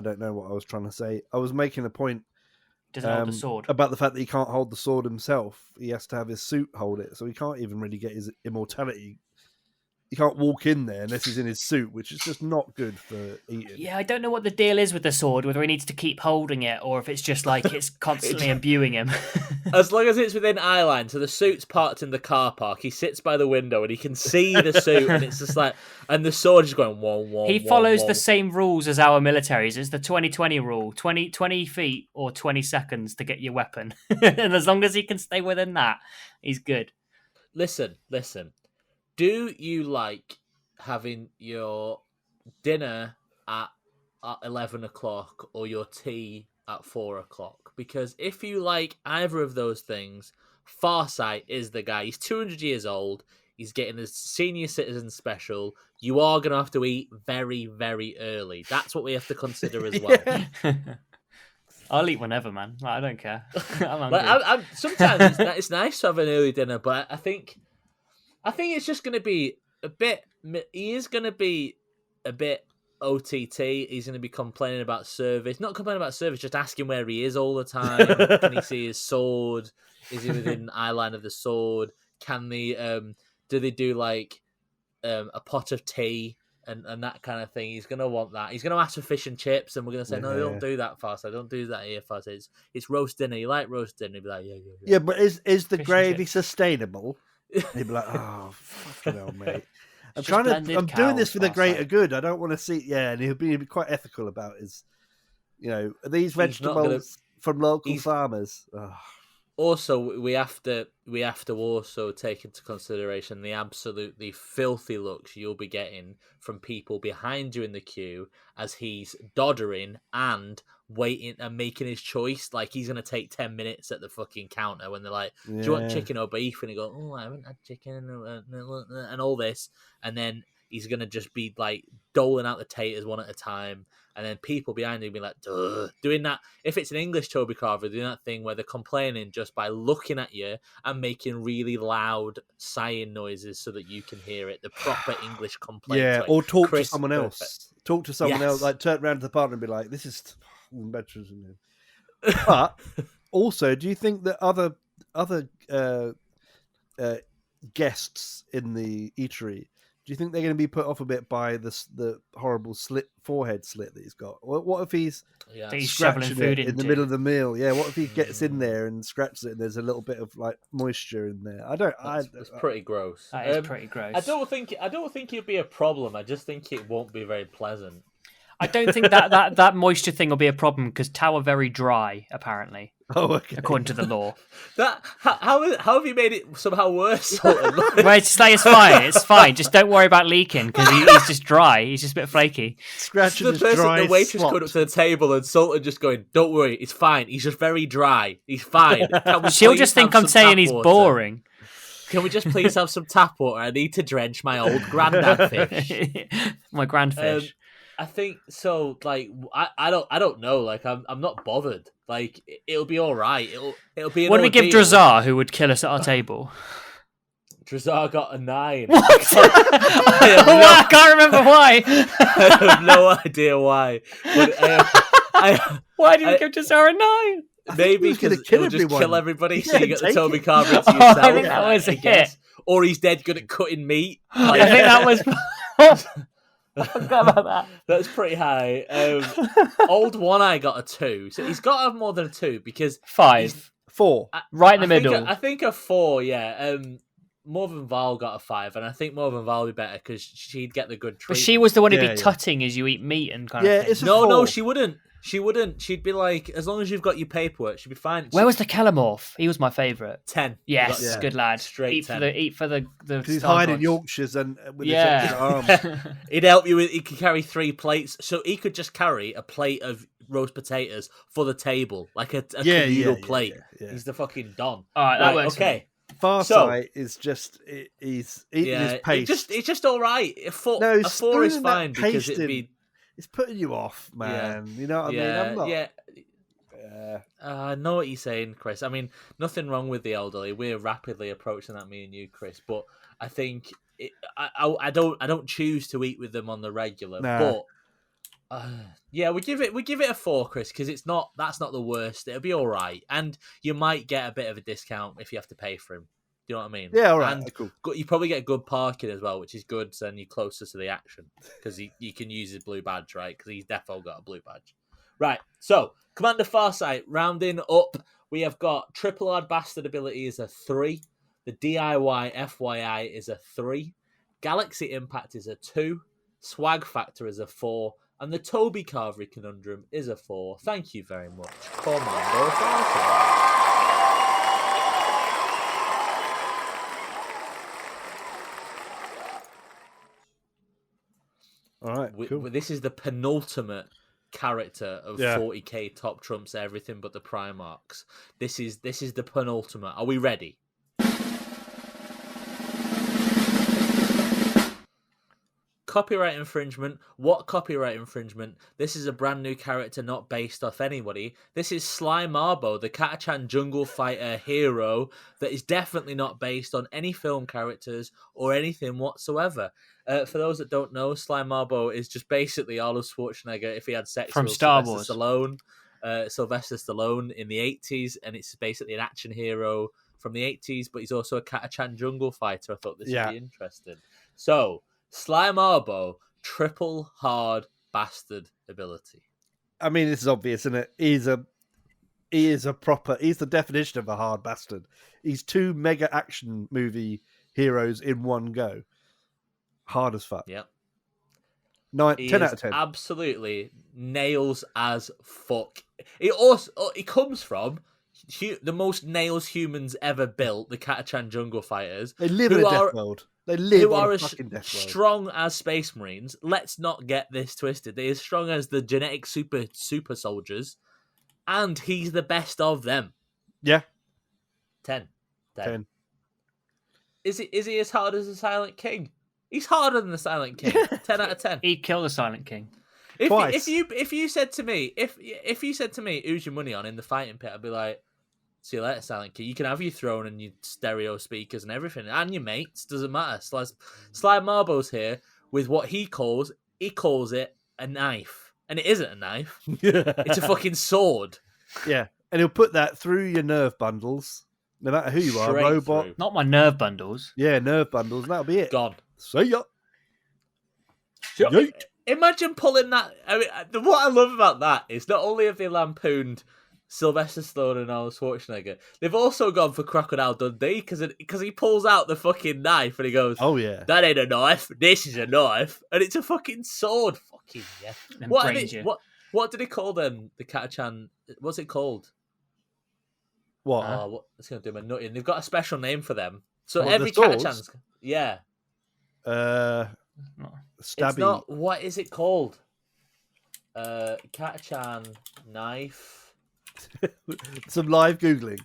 don't know what I was trying to say. I was making a point Doesn't hold the sword. About the fact that he can't hold the sword himself. He has to have his suit hold it, so he can't even really get his immortality. He can't walk in there unless he's in his suit, which is just not good for eating. Yeah, I don't know what the deal is with the sword, whether he needs to keep holding it or if it's just like it's constantly imbuing him. As long as it's within eye line, so the suit's parked in the car park, he sits by the window and he can see the suit, and it's just like, and the sword is going, whoa, whoa. He follows the same rules as our militaries. It's the 20-20 rule, 20 feet or 20 seconds to get your weapon. And as long as he can stay within that, he's good. Listen. Do you like having your dinner at 11 o'clock or your tea at 4 o'clock? Because if you like either of those things, Farsight is the guy. He's 200 years old. He's getting a senior citizen special. You are going to have to eat very, very early. That's what we have to consider as well. I'll eat whenever, man. Like, I don't care. I'm hungry. Sometimes it's nice to have an early dinner, but I think it's just going to be a bit... He is going to be a bit OTT. He's going to be complaining about service. Not complaining about service, just asking where he is all the time. Can he see his sword? Is he within eye line of the sword? Can they... do they do, like, a pot of tea and that kind of thing? He's going to want that. He's going to ask for fish and chips, and we're going to say, no, don't do that, Farsight. Don't do that here, Farsight. It's roast dinner. You like roast dinner? He'll be like, yeah. Yeah, but is the gravy sustainable? He'd be like, oh, fucking hell, mate. I'm doing this for the greater good. I don't want to see... Yeah, and he'll be quite ethical about his... these vegetables from local farmers. Oh. Also, we have to also take into consideration the absolutely filthy looks you'll be getting from people behind you in the queue as he's doddering and waiting and making his choice. Like, he's going to take 10 minutes at the fucking counter when they're like, do you want chicken or beef? And he goes, oh, I haven't had chicken and all this. And then he's going to just be like doling out the taters one at a time. And then people behind him be like, duh, doing that. If it's an English Toby Carver, doing that thing where they're complaining just by looking at you and making really loud sighing noises so that you can hear it. The proper English complaint. Yeah, like, or talk Chris, to someone else. perfect. Talk to someone else. Like turn around to the partner and be like, "This is better." But also, do you think that other guests in the eatery, do you think they're going to be put off a bit by the horrible forehead slit that he's got? What if he's scratching food in the middle of the meal? Yeah, what if he gets in there and scratches it and there's a little bit of like moisture in there? It's pretty gross. That is pretty gross. I don't think it'd be a problem. I just think it won't be very pleasant. I don't think that moisture thing will be a problem because Tau are very dry, apparently. Oh, okay. According to the law. How have you made it somehow worse? Well, it's fine. It's fine. Just don't worry about leaking because he's just dry. He's just a bit flaky. Scratching the waitress coming up to the table and Sultan just going, "Don't worry, it's fine. He's just very dry. He's fine." She'll just think I'm saying he's boring. Can we just please have some tap water? I need to drench my old grandad fish. My grandfish. I think so. Like, I don't know. Like, I'm not bothered. Like, it'll be all right. It'll be. What do we give Drazar, who would kill us at our table? Drazar got a 9. What? I can't remember why. I have no idea why. But, why did you give Drazar a 9? Maybe because he'll just kill everybody, so you get the Toby Carver to yourself. I think that was it. Or he's dead good at cutting meat. Like, I think that was. I forgot about that. That's pretty high. Old One Eye got a 2, so he's got to have more than a 2 because 5, 4, right in the middle. I think a 4. Yeah. Morven Val got a 5, and I think Morven Val would be better because she'd get the good treatment. But she was the one who'd be tutting as you eat meat and kind of thing. It's a 4. No, she wouldn't. She wouldn't. She'd be like, as long as you've got your paperwork, she'd be fine. Where was the Calamorph? He was my favourite. 10. Yes, good lad. Straight 10. Eat for the he's hiding Yorkshires and with his arms. He'd help you with. He could carry 3 plates, so he could just carry a plate of roast potatoes for the table, like a communal plate. Yeah. He's the fucking Don. All right, that works. Okay. Farsight is just he's eating his paste. It's just all right. A 4 is fine because it'd be. It's putting you off, man. You know what I mean? I'm not... I know what you're saying, Chris. I mean, nothing wrong with the elderly. We're rapidly approaching that, me and you, Chris. But I think I don't choose to eat with them on the regular. Nah. But we give it a 4, Chris, because that's not the worst. It'll be all right, and you might get a bit of a discount if you have to pay for him. Do you know what I mean? Yeah, all right. And cool. You probably get good parking as well, which is good, so then you're closer to the action because you can use his blue badge, right? Because he's defo got a blue badge. Right, so Commander Farsight, rounding up, we have got Triple Odd Bastard ability is a 3. The DIY FYI is a 3. Galaxy Impact is a 2. Swag Factor is a 4. And the Toby Carvery Conundrum is a 4. Thank you very much, Commander Farsight. All right, cool. This is the penultimate character of 40k top trumps everything but the Primarchs. This is the penultimate. Are we ready? Copyright infringement. What copyright infringement? This is a brand new character not based off anybody. This is Sly Marble, the Katachan jungle fighter hero that is definitely not based on any film characters or anything whatsoever. For those that don't know, Sly Marble is just basically Arnold Schwarzenegger if he had sex from with Star Sylvester Wars. Sylvester Stallone in the 80s, and it's basically an action hero from the 80s, but he's also a Katachan jungle fighter. I thought this would be interesting. So, Sly Marble, triple hard bastard ability. I mean, this is obvious, isn't it? He's the definition of a hard bastard. He's 2 mega action movie heroes in one go. Hard as fuck. Yep. 10 out of 10. Absolutely nails as fuck. It comes from the most nails humans ever built, the Katachan jungle fighters. They live in a death world. They live on a fucking death world. Strong as Space Marines. Let's not get this twisted. They're as strong as the genetic super soldiers, and he's the best of them. Yeah. 10. Is he as hard as a Silent King? He's harder than the Silent King. 10 out of 10. He'd kill the Silent King. If you said to me, if you said to me, who's your money on in the fighting pit, I'd be like, see you later, Silent King. You can have your throne and your stereo speakers and everything, and your mates. Doesn't matter. Sly Marble's here with what he calls it a knife, and it isn't a knife. It's a fucking sword. Yeah, and he'll put that through your nerve bundles, no matter who you are. Straight Robot, through. Not my nerve bundles. Yeah, nerve bundles. And that'll be it. Gone. See ya. Yeet. Imagine pulling that. I mean, what I love about that is not only have they lampooned Sylvester Stallone and Arnold Schwarzenegger, they've also gone for Crocodile Dundee because he pulls out the fucking knife and he goes, "Oh yeah, that ain't a knife. This is a knife, and it's a fucking sword." Fucking yeah. What did he call them? The Catachan. What's it called? What? It's gonna do my nutting. They've got a special name for them. So What, every the swords? Catachan's. Yeah. Stabby. It's not. What is it called? Catachan knife. Some live googling.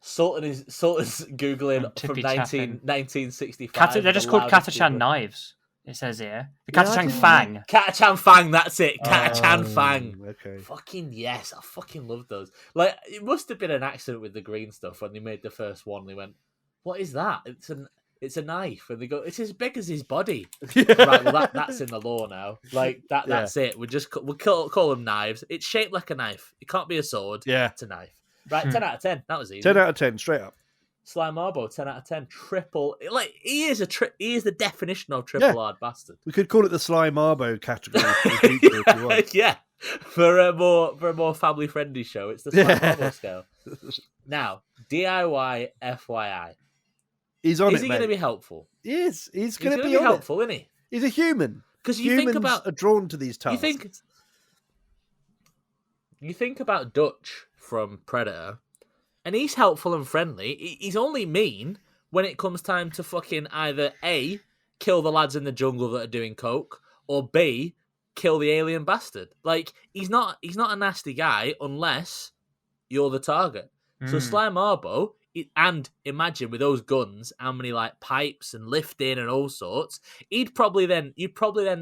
Sultan's googling from 1965. They're just called Catachan knives. It says here the Catachan Fang. Catachan Fang. That's it. Catachan Fang. Okay. Fucking yes. I fucking love those. Like it must have been an accident with the green stuff when they made the first one. They went, "What is that? It's a knife," and they go, "It's as big as his body." Right, well that's in the law now. Like that. Yeah. That's it. We'll call them knives. It's shaped like a knife. It can't be a sword. Yeah, it's a knife. Right, 10 out of 10. That was easy. 10 out of 10, straight up. Sly Marble, 10 out of 10. Triple. Like he is the definition of triple hard bastard. We could call it the Sly Marble category. If you want. Yeah, for a more family friendly show, it's the Sly Marble scale. Now, DIY FYI. He's on is he going to be helpful? He is. He's going to be helpful, isn't he? He's a human. Because you Humans think about are drawn to these tasks. You think about Dutch from Predator, and he's helpful and friendly. He's only mean when it comes time to fucking either A, kill the lads in the jungle that are doing coke, or B, kill the alien bastard. Like he's not a nasty guy unless you're the target. So Sly Marble, and imagine with those guns, how many like pipes and lifting and all sorts. You'd probably then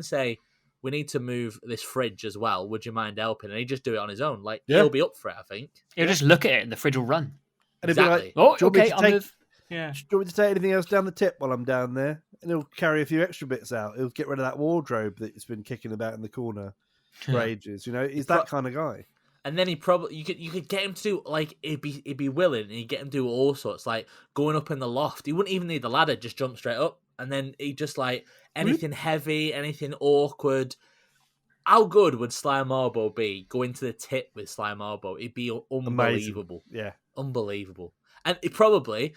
say, "We need to move this fridge as well. Would you mind helping?" And he'd just do it on his own. Like he'll be up for it, I think. He'll just look at it and the fridge will run. And exactly. Be like, "Oh, okay, I'll move." Yeah. Do you want me to take anything else down the tip while I'm down there? And he'll carry a few extra bits out. He'll get rid of that wardrobe that's been kicking about in the corner for ages. You know, he's that kind of guy. And then you could get him to do like he'd be willing, and he'd get him to do all sorts, like going up in the loft. He wouldn't even need the ladder; just jump straight up, and then he just like anything heavy, anything awkward. How good would Sly Marble be? Going to the tip with Sly Marble, it'd be unbelievable. Amazing. Yeah, unbelievable. And he'd probably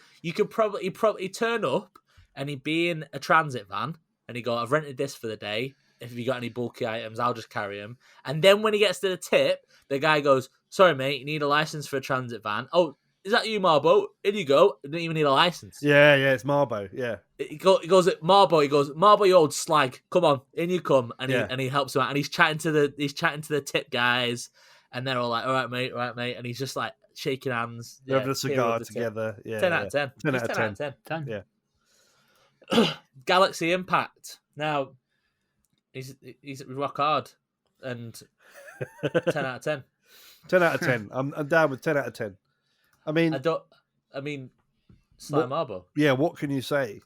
turn up, and he'd be in a transit van, and he'd go, "I've rented this for the day. If you got any bulky items, I'll just carry them." And then when he gets to the tip, the guy goes, "Sorry, mate, you need a license for a transit van." "Oh, is that you, Marbo? In you go. You don't even need a license." Yeah, it's Marbo. Yeah. He goes at Marbo. He goes, "Marbo, you old slag, come on, in you come." And he helps him out, and he's chatting to the tip guys, and they're all like, "All right, mate," and he's just like shaking hands. They're having a cigar together. Yeah, 10 out of 10. 10 out of 10. 10. Yeah. Galaxy Impact. Now, he's rock hard, and 10 out of 10. 10 out of 10. I'm down with 10 out of 10. I mean, Sly Marble. Yeah, what can you say?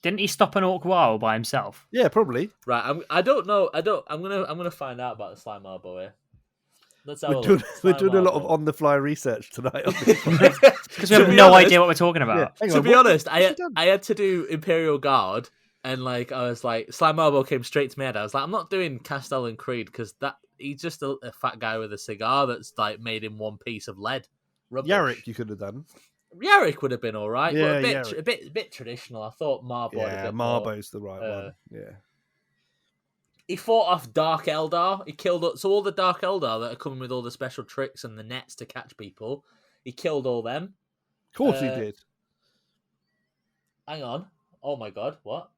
Didn't he stop an orc while by himself? Yeah, probably. Right, I don't know. I'm gonna find out about the Sly Marble here. Let's have we're doing a lot of on-the-fly research tonight. Because we have no idea what we're talking about. Yeah. To be honest, I had to do Imperial Guard, and like I was like, Sly Marble came straight to my head. I was like, I'm not doing Castell and Creed because he's just a fat guy with a cigar that's like made in one piece of lead. Rubbish. Yarick, you could have done. Yarick would have been all right, yeah, but a bit traditional. I thought Marble. Yeah, Marbo's the right one. Yeah. He fought off Dark Eldar. He killed all the Dark Eldar that are coming with all the special tricks and the nets to catch people. He killed all them. Of course he did. Hang on. Oh my god, what?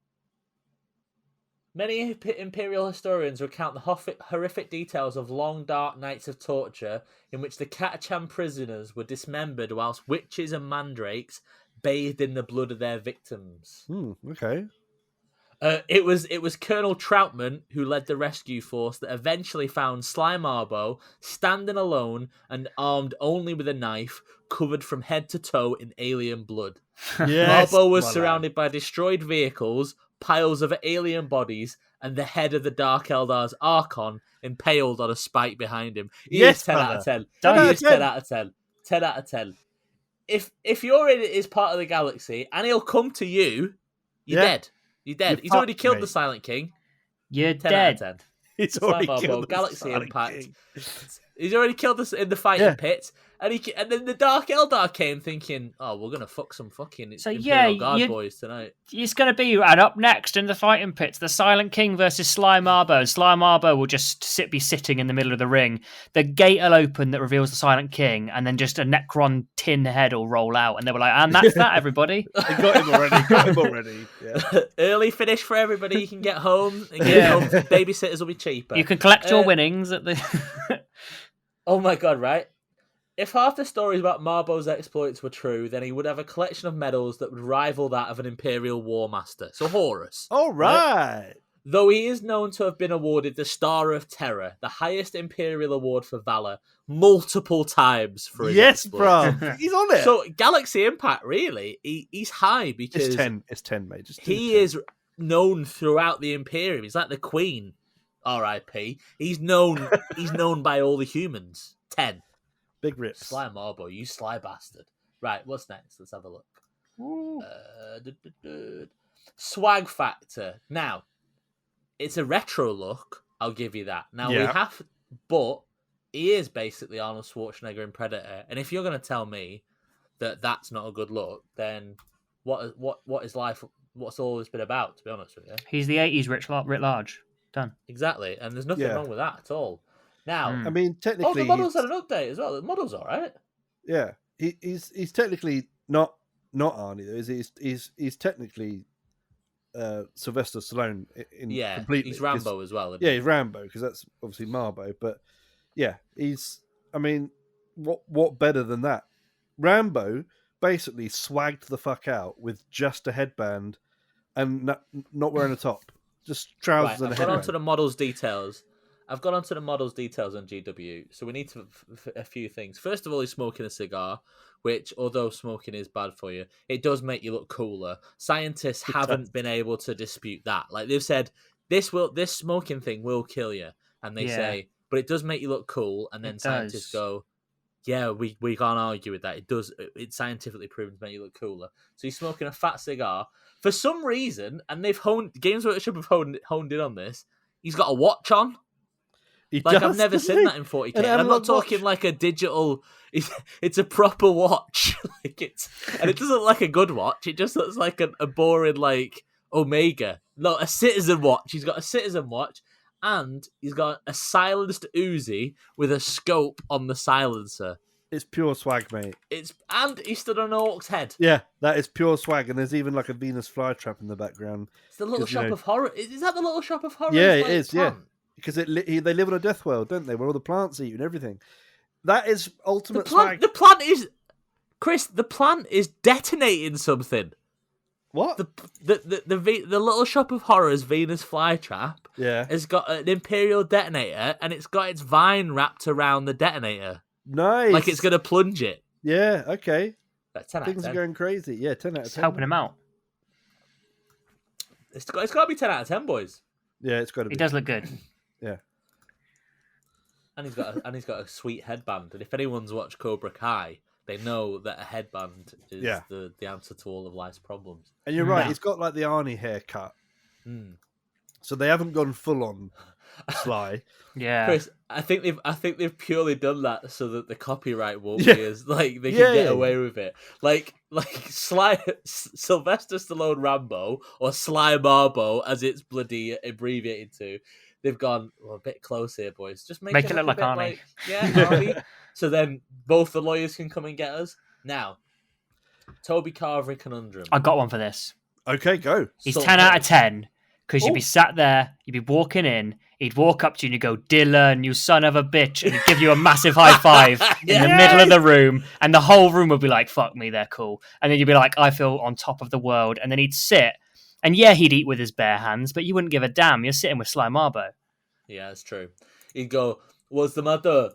Many Imperial historians recount the horrific details of long, dark nights of torture in which the Catachan prisoners were dismembered whilst witches and mandrakes bathed in the blood of their victims. Okay. It was Colonel Troutman who led the rescue force that eventually found Sly Marble standing alone and armed only with a knife, covered from head to toe in alien blood. Yes, Marble was surrounded by destroyed vehicles, piles of alien bodies, and the head of the Dark Eldar's Archon impaled on a spike behind him. He is 10 out of 10. He is 10 out of 10. 10 out of 10. If you're in his part of the galaxy and he'll come to you, you're dead. You're dead. He's already killed the Silent King. You're 10 dead. Out of 10. He's already killed the Galaxy Silent Impact. King. He's already killed us in the fighting pit. And then the Dark Eldar came thinking, "Oh, we're gonna fuck some fucking Imperial Guard boys tonight." It's gonna be, and up next in the fighting pits, the Silent King versus Sly Marble. And Sly Marble will just be sitting in the middle of the ring. The gate will open that reveals the Silent King, and then just a Necron tin head will roll out, and they were like, "And that's that, everybody." They got him already. Yeah. Early finish for everybody. You can get home. And get home. Babysitters will be cheaper. You can collect your winnings at the. Oh my god! Right. If half the stories about Marble's exploits were true, then he would have a collection of medals that would rival that of an Imperial War Master. So Horus. All right. Though he is known to have been awarded the Star of Terror, the highest Imperial award for valor, multiple times for his exploits. Bro. He's on it. So Galaxy Impact, really, he's high because it's 10, mate. He is known throughout the Imperium. He's like the Queen. R.I.P. He's known by all the humans. 10. Big rips. Sly Marble, you sly bastard. Right, what's next? Let's have a look. Swag factor. Now, it's a retro look. I'll give you that. Now but he is basically Arnold Schwarzenegger in Predator. And if you're going to tell me that that's not a good look, then what is life? What's all this been about? To be honest with you, he's the 80s writ large. Done. Exactly, and there's nothing wrong with that at all. Now, I mean, technically, the models had an update as well. The model's all right. Yeah, he's technically not Arnie though. He's technically Sylvester Stallone completely. He's Rambo as well. He's Rambo because that's obviously Marbo. But yeah, I mean, what better than that? Rambo basically swagged the fuck out with just a headband and not wearing a top, just trousers and a headband. I've gone on to the models' details. I've gone on to the models' details on GW, so we need to a few things. First of all, he's smoking a cigar, which, although smoking is bad for you, it does make you look cooler. Scientists haven't been able to dispute that. Like, they've said, this smoking thing will kill you, and they say, but it does make you look cool, and then scientists go, yeah, we can't argue with that. It does. It's scientifically proven to make you look cooler. So he's smoking a fat cigar. For some reason, and Games Workshop have honed in on this, he's got a watch on. I've never seen that in 40k. And I'm not talking like a digital. It's a proper watch. And it doesn't look like a good watch. It just looks like a boring like Omega. No, a Citizen watch. He's got a Citizen watch, and he's got a silenced Uzi with a scope on the silencer. It's pure swag, mate. And he stood on an orc's head. Yeah, that is pure swag, and there's even like a Venus flytrap in the background. It's the little shop of horror. Is that the little shop of horror? Yeah, it is. Yeah. Because they live on a death world, don't they? Where all the plants eat and everything. That is ultimate swag. The plant is... Chris, the plant is detonating something. What? The little shop of horrors Venus flytrap has got an Imperial detonator, and it's got its vine wrapped around the detonator. Nice. Like it's going to plunge it. Yeah, okay. 10 Things are going crazy. Yeah, 10 out of 10. It's helping him out. It's got to be 10 out of 10, boys. Yeah, it's got to be. He does look good. Yeah. And he's got a sweet headband. And if anyone's watched Cobra Kai, they know that a headband is the answer to all of life's problems. And you're right, he's got like the Arnie haircut. So they haven't gone full on Sly. Yeah. Chris, I think they've purely done that so that the copyright won't be as like they can get away with it. Like Sylvester Stallone Rambo or Sly Marble as it's bloody abbreviated to. They've gone a bit close here, boys. Just make it look like Arnie. Arnie. So then both the lawyers can come and get us. Now, Toby Carver Conundrum. I got one for this. Okay, go. He's 10 out of 10 because you'd be sat there, you'd be walking in, he'd walk up to you and you'd go, Dylan, you son of a bitch, and he'd give you a massive high five in the middle of the room, and the whole room would be like, fuck me, they're cool. And then you'd be like, I feel on top of the world. And then he'd sit And yeah, he'd eat with his bare hands, but you wouldn't give a damn. You're sitting with Sly Marble. Yeah, that's true. He'd go, "What's the matter?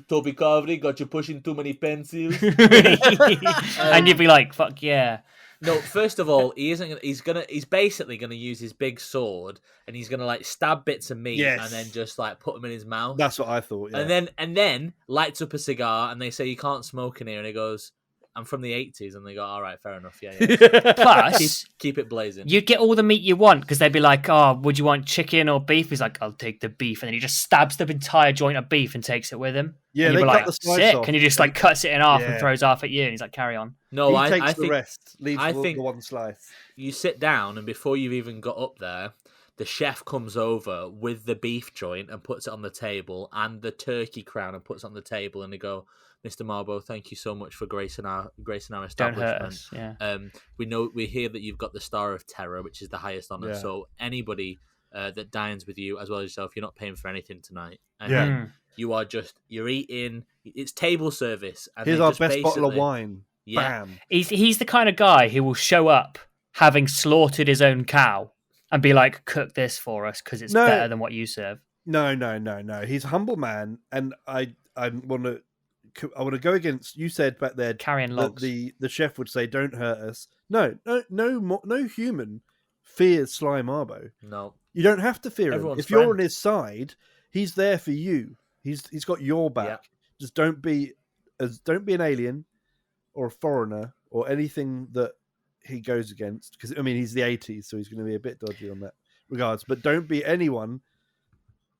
Toby Carvery got you pushing too many pencils." And you'd be like, "Fuck yeah." No, first of all, he isn't. He's basically gonna use his big sword, and he's gonna like stab bits of meat, and then just like put them in his mouth. That's what I thought. Yeah. And then lights up a cigar, and they say you can't smoke in here, and he goes, "I'm from the '80s," and they go, "All right, fair enough, yeah." Plus, keep it blazing. You'd get all the meat you want because they'd be like, "Oh, would you want chicken or beef?" He's like, "I'll take the beef," and then he just stabs the entire joint of beef and takes it with him. Yeah, and they you'd be cut like, the slice "Sick," off. and he just like cuts it in half and throws half at you, and he's like, "Carry on." No, he takes I the think rest, leaves I the think one slice. you sit down, and before you've even got up there, the chef comes over with the beef joint and puts it on the table, and the turkey crown and puts it on the table, and they go, "Mr. Marble, thank you so much for gracing our establishment. Don't hurt us." Yeah. We hear that you've got the Star of Terror, which is the highest honor. Yeah. So anybody that dines with you, as well as yourself, you're not paying for anything tonight. And Yeah. you're eating. It's table service. And Here's they our just best bottle of basically- wine. Yeah. Bam. He's the kind of guy who will show up having slaughtered his own cow and be like, "Cook this for us because it's better than what you serve." No. He's a humble man, and I want to go against. You said back there, carrying logs. The chef would say, "Don't hurt us." No human fears Sly Marble. No, you don't have to fear him. If you're on his side, he's there for you. He's got your back. Yeah. Just don't be an alien or a foreigner or anything that he goes against. Because I mean, he's the '80s, so he's going to be a bit dodgy on that regards. But don't be anyone,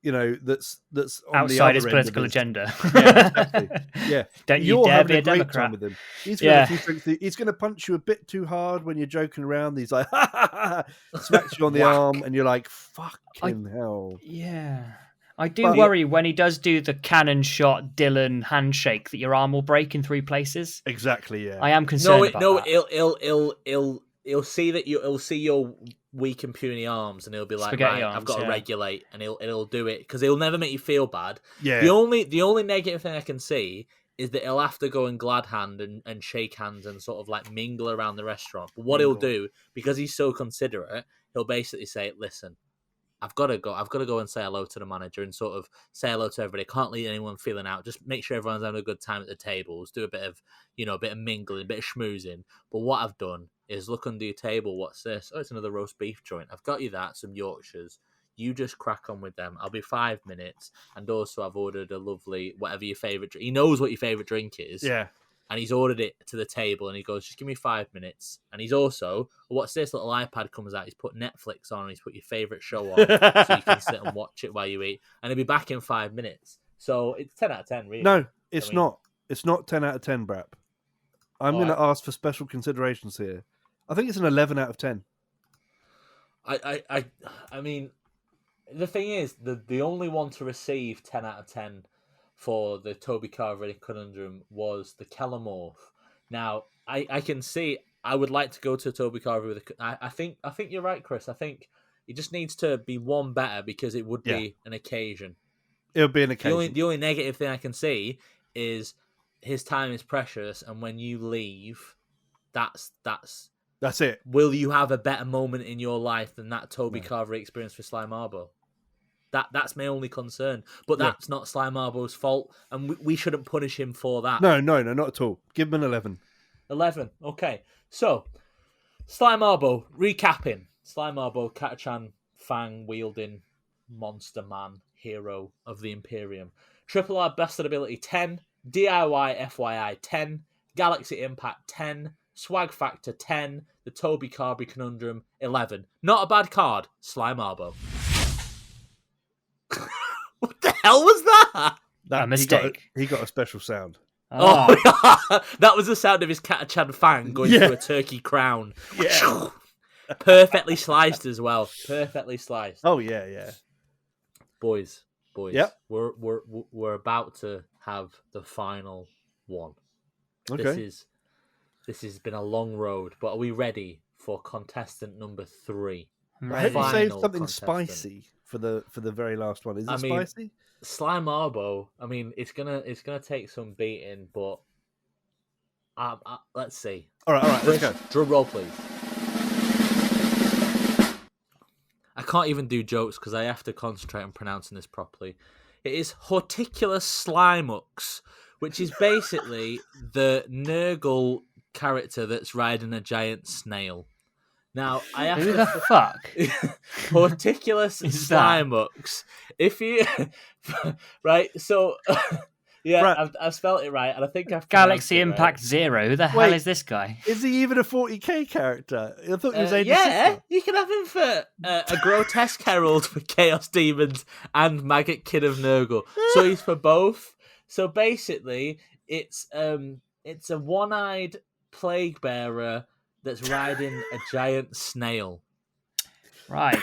that's on outside the his political agenda. Yeah, exactly. Yeah, don't you dare be a Democrat with him. He's going to punch you a bit too hard when you're joking around. He's like, smacks you on the arm, and you're like, fucking hell. Yeah. I do worry when he does do the cannon shot Dylan handshake that your arm will break in 3 places. Exactly, yeah. I am concerned about that. He'll see that he'll see your weak and puny arms, and he'll be like, Spaghetti right, arms, I've got to regulate, and he'll do it because he'll never make you feel bad. Yeah. The only negative thing I can see is that he'll have to go and glad hand and shake hands and sort of like mingle around the restaurant. But what he'll do, because he's so considerate, he'll basically say, "Listen, I've got to go and say hello to the manager and sort of say hello to everybody. Can't leave anyone feeling out. Just make sure everyone's having a good time at the tables. Do a bit of mingling, a bit of schmoozing. But what I've done is look under your table. What's this? Oh, it's another roast beef joint. I've got you that, some Yorkshires. You just crack on with them. I'll be 5 minutes. And also I've ordered a lovely, whatever your favourite drink. He knows what your favourite drink is. Yeah. And he's ordered it to the table, and he goes, "Just give me 5 minutes." And he's also, what's this? Little iPad comes out. He's put Netflix on, and he's put your favourite show on, so you can sit and watch it while you eat. And he'll be back in 5 minutes. So it's 10 out of 10, really. No, it's not. It's not 10 out of 10, Brap. I'm going to ask for special considerations here. I think it's an 11 out of 10. I mean, the thing is, the only one to receive 10 out of 10 for the Toby Carvery conundrum was the Kellamorph. Now, I can see I would like to go to Toby Carvery with I think you're right, Chris. I think it just needs to be one better because it would be an occasion. It would be an occasion. The only negative thing I can see is his time is precious, and when you leave, that's it. Will you have a better moment in your life than that Toby Carvery experience for Sly Marble? That's my only concern. But that's not Sly Marble's fault, and we shouldn't punish him for that. No, not at all. Give him an 11. 11, okay. So, Sly Marble, recapping. Sly Marble, Katachan, fang-wielding monster man, hero of the Imperium. Triple R Bastard Ability 10, DIY FYI 10, Galaxy Impact 10, Swag Factor 10, the Toby Carvery Conundrum 11. Not a bad card, Sly Marble. What the hell was that? A mistake. He got a special sound. Oh, that was the sound of his Katachan fang going through a turkey crown. Yeah. Perfectly sliced as well. Perfectly sliced. Oh yeah. Boys. Yep. We're about to have the final one. Okay. This has been a long road, but are we ready for contestant number 3? I hope you saved something spicy for the very last one. Is it spicy? Sly Marble. I mean, it's gonna take some beating, but let's see. All right, let's go. Drum roll, please. can't even do jokes because I have to concentrate on pronouncing this properly. It is Horticulus Slimux, which is basically the Nurgle character that's riding a giant snail. Now, I have Who the fuck? Horticulus Slimux. If you right, so yeah, right. I've spelled it right, and I think I've Galaxy Impact right. Zero. Who the hell is this guy? Is he even a 40k character? I thought he was you can have him for a grotesque herald for Chaos Demons and Maggot Kid of Nurgle. So he's for both. So basically, it's a one-eyed plague bearer that's riding a giant snail. Right.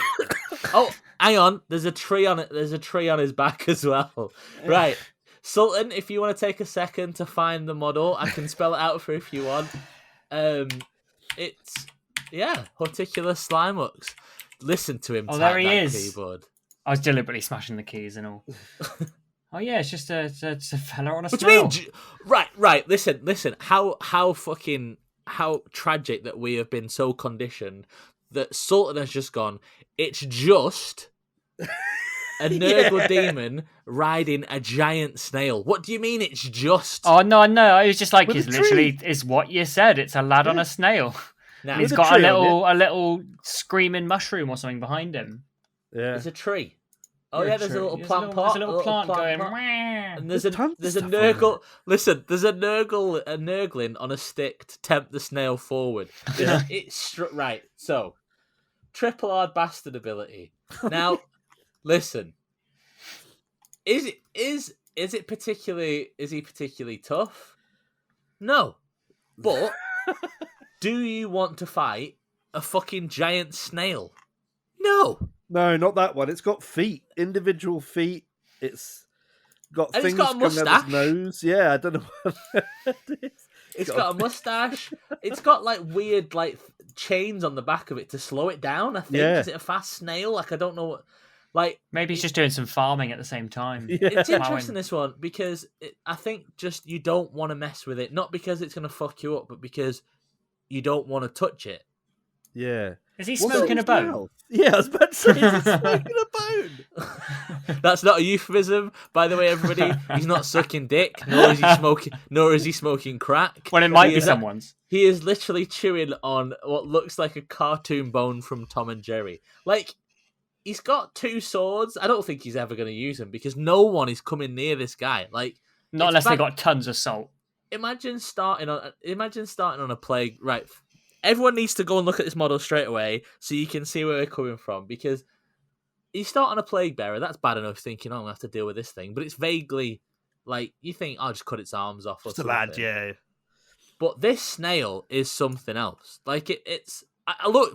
Oh, hang on. There's a tree on it. There's a tree on his back as well. Right. Sultan, if you want to take a second to find the model, I can spell it out for you if you want. It's Horticulus Slimux. Listen to him. Oh, there he is. Keyboard. I was deliberately smashing the keys and all. Oh yeah, it's just a fella on a What snail. do you mean? Right. Listen. How tragic that we have been so conditioned that Sultan has just gone. It's just a Nurgle demon riding a giant snail. What do you mean it's just? Oh, no. I was just like, it's literally is what you said. It's a lad on a snail. Now, he's got a little screaming mushroom or something behind him. Yeah. There's a tree. Oh yeah, there's a little plant pot. There's a little plant going. And there's a Nurgle. Listen, there's a Nurgling on a stick to tempt the snail forward. It's right. So, triple hard bastard ability. Now, listen. Is he particularly tough? No. But do you want to fight a fucking giant snail? No. No, not that one. It's got feet, individual feet. It's got things coming out of its nose. Yeah, I don't know what it is. It's got a mustache. It's got like weird chains on the back of it to slow it down, I think. Yeah. Is it a fast snail? I don't know what. Maybe he's just doing some farming at the same time. Yeah. It's interesting, this one, because I think just you don't want to mess with it. Not because it's going to fuck you up, but because you don't want to touch it. Yeah. Is he smoking a bone? Yeah, I was about to say, is he smoking a bone? That's not a euphemism, by the way, everybody. He's not sucking dick, nor is he smoking crack. Well, it might be someone's. He is literally chewing on what looks like a cartoon bone from Tom and Jerry. He's got two swords. I don't think he's ever going to use them because no one is coming near this guy. Not unless they got tons of salt. Imagine starting on a plague. Right, everyone needs to go and look at this model straight away so you can see where we're coming from. Because you start on a plague bearer, that's bad enough. Thinking, I'm gonna have to deal with this thing, but it's vaguely you think, I'll just cut its arms off. Just a lad, yeah. But this snail is something else. It's.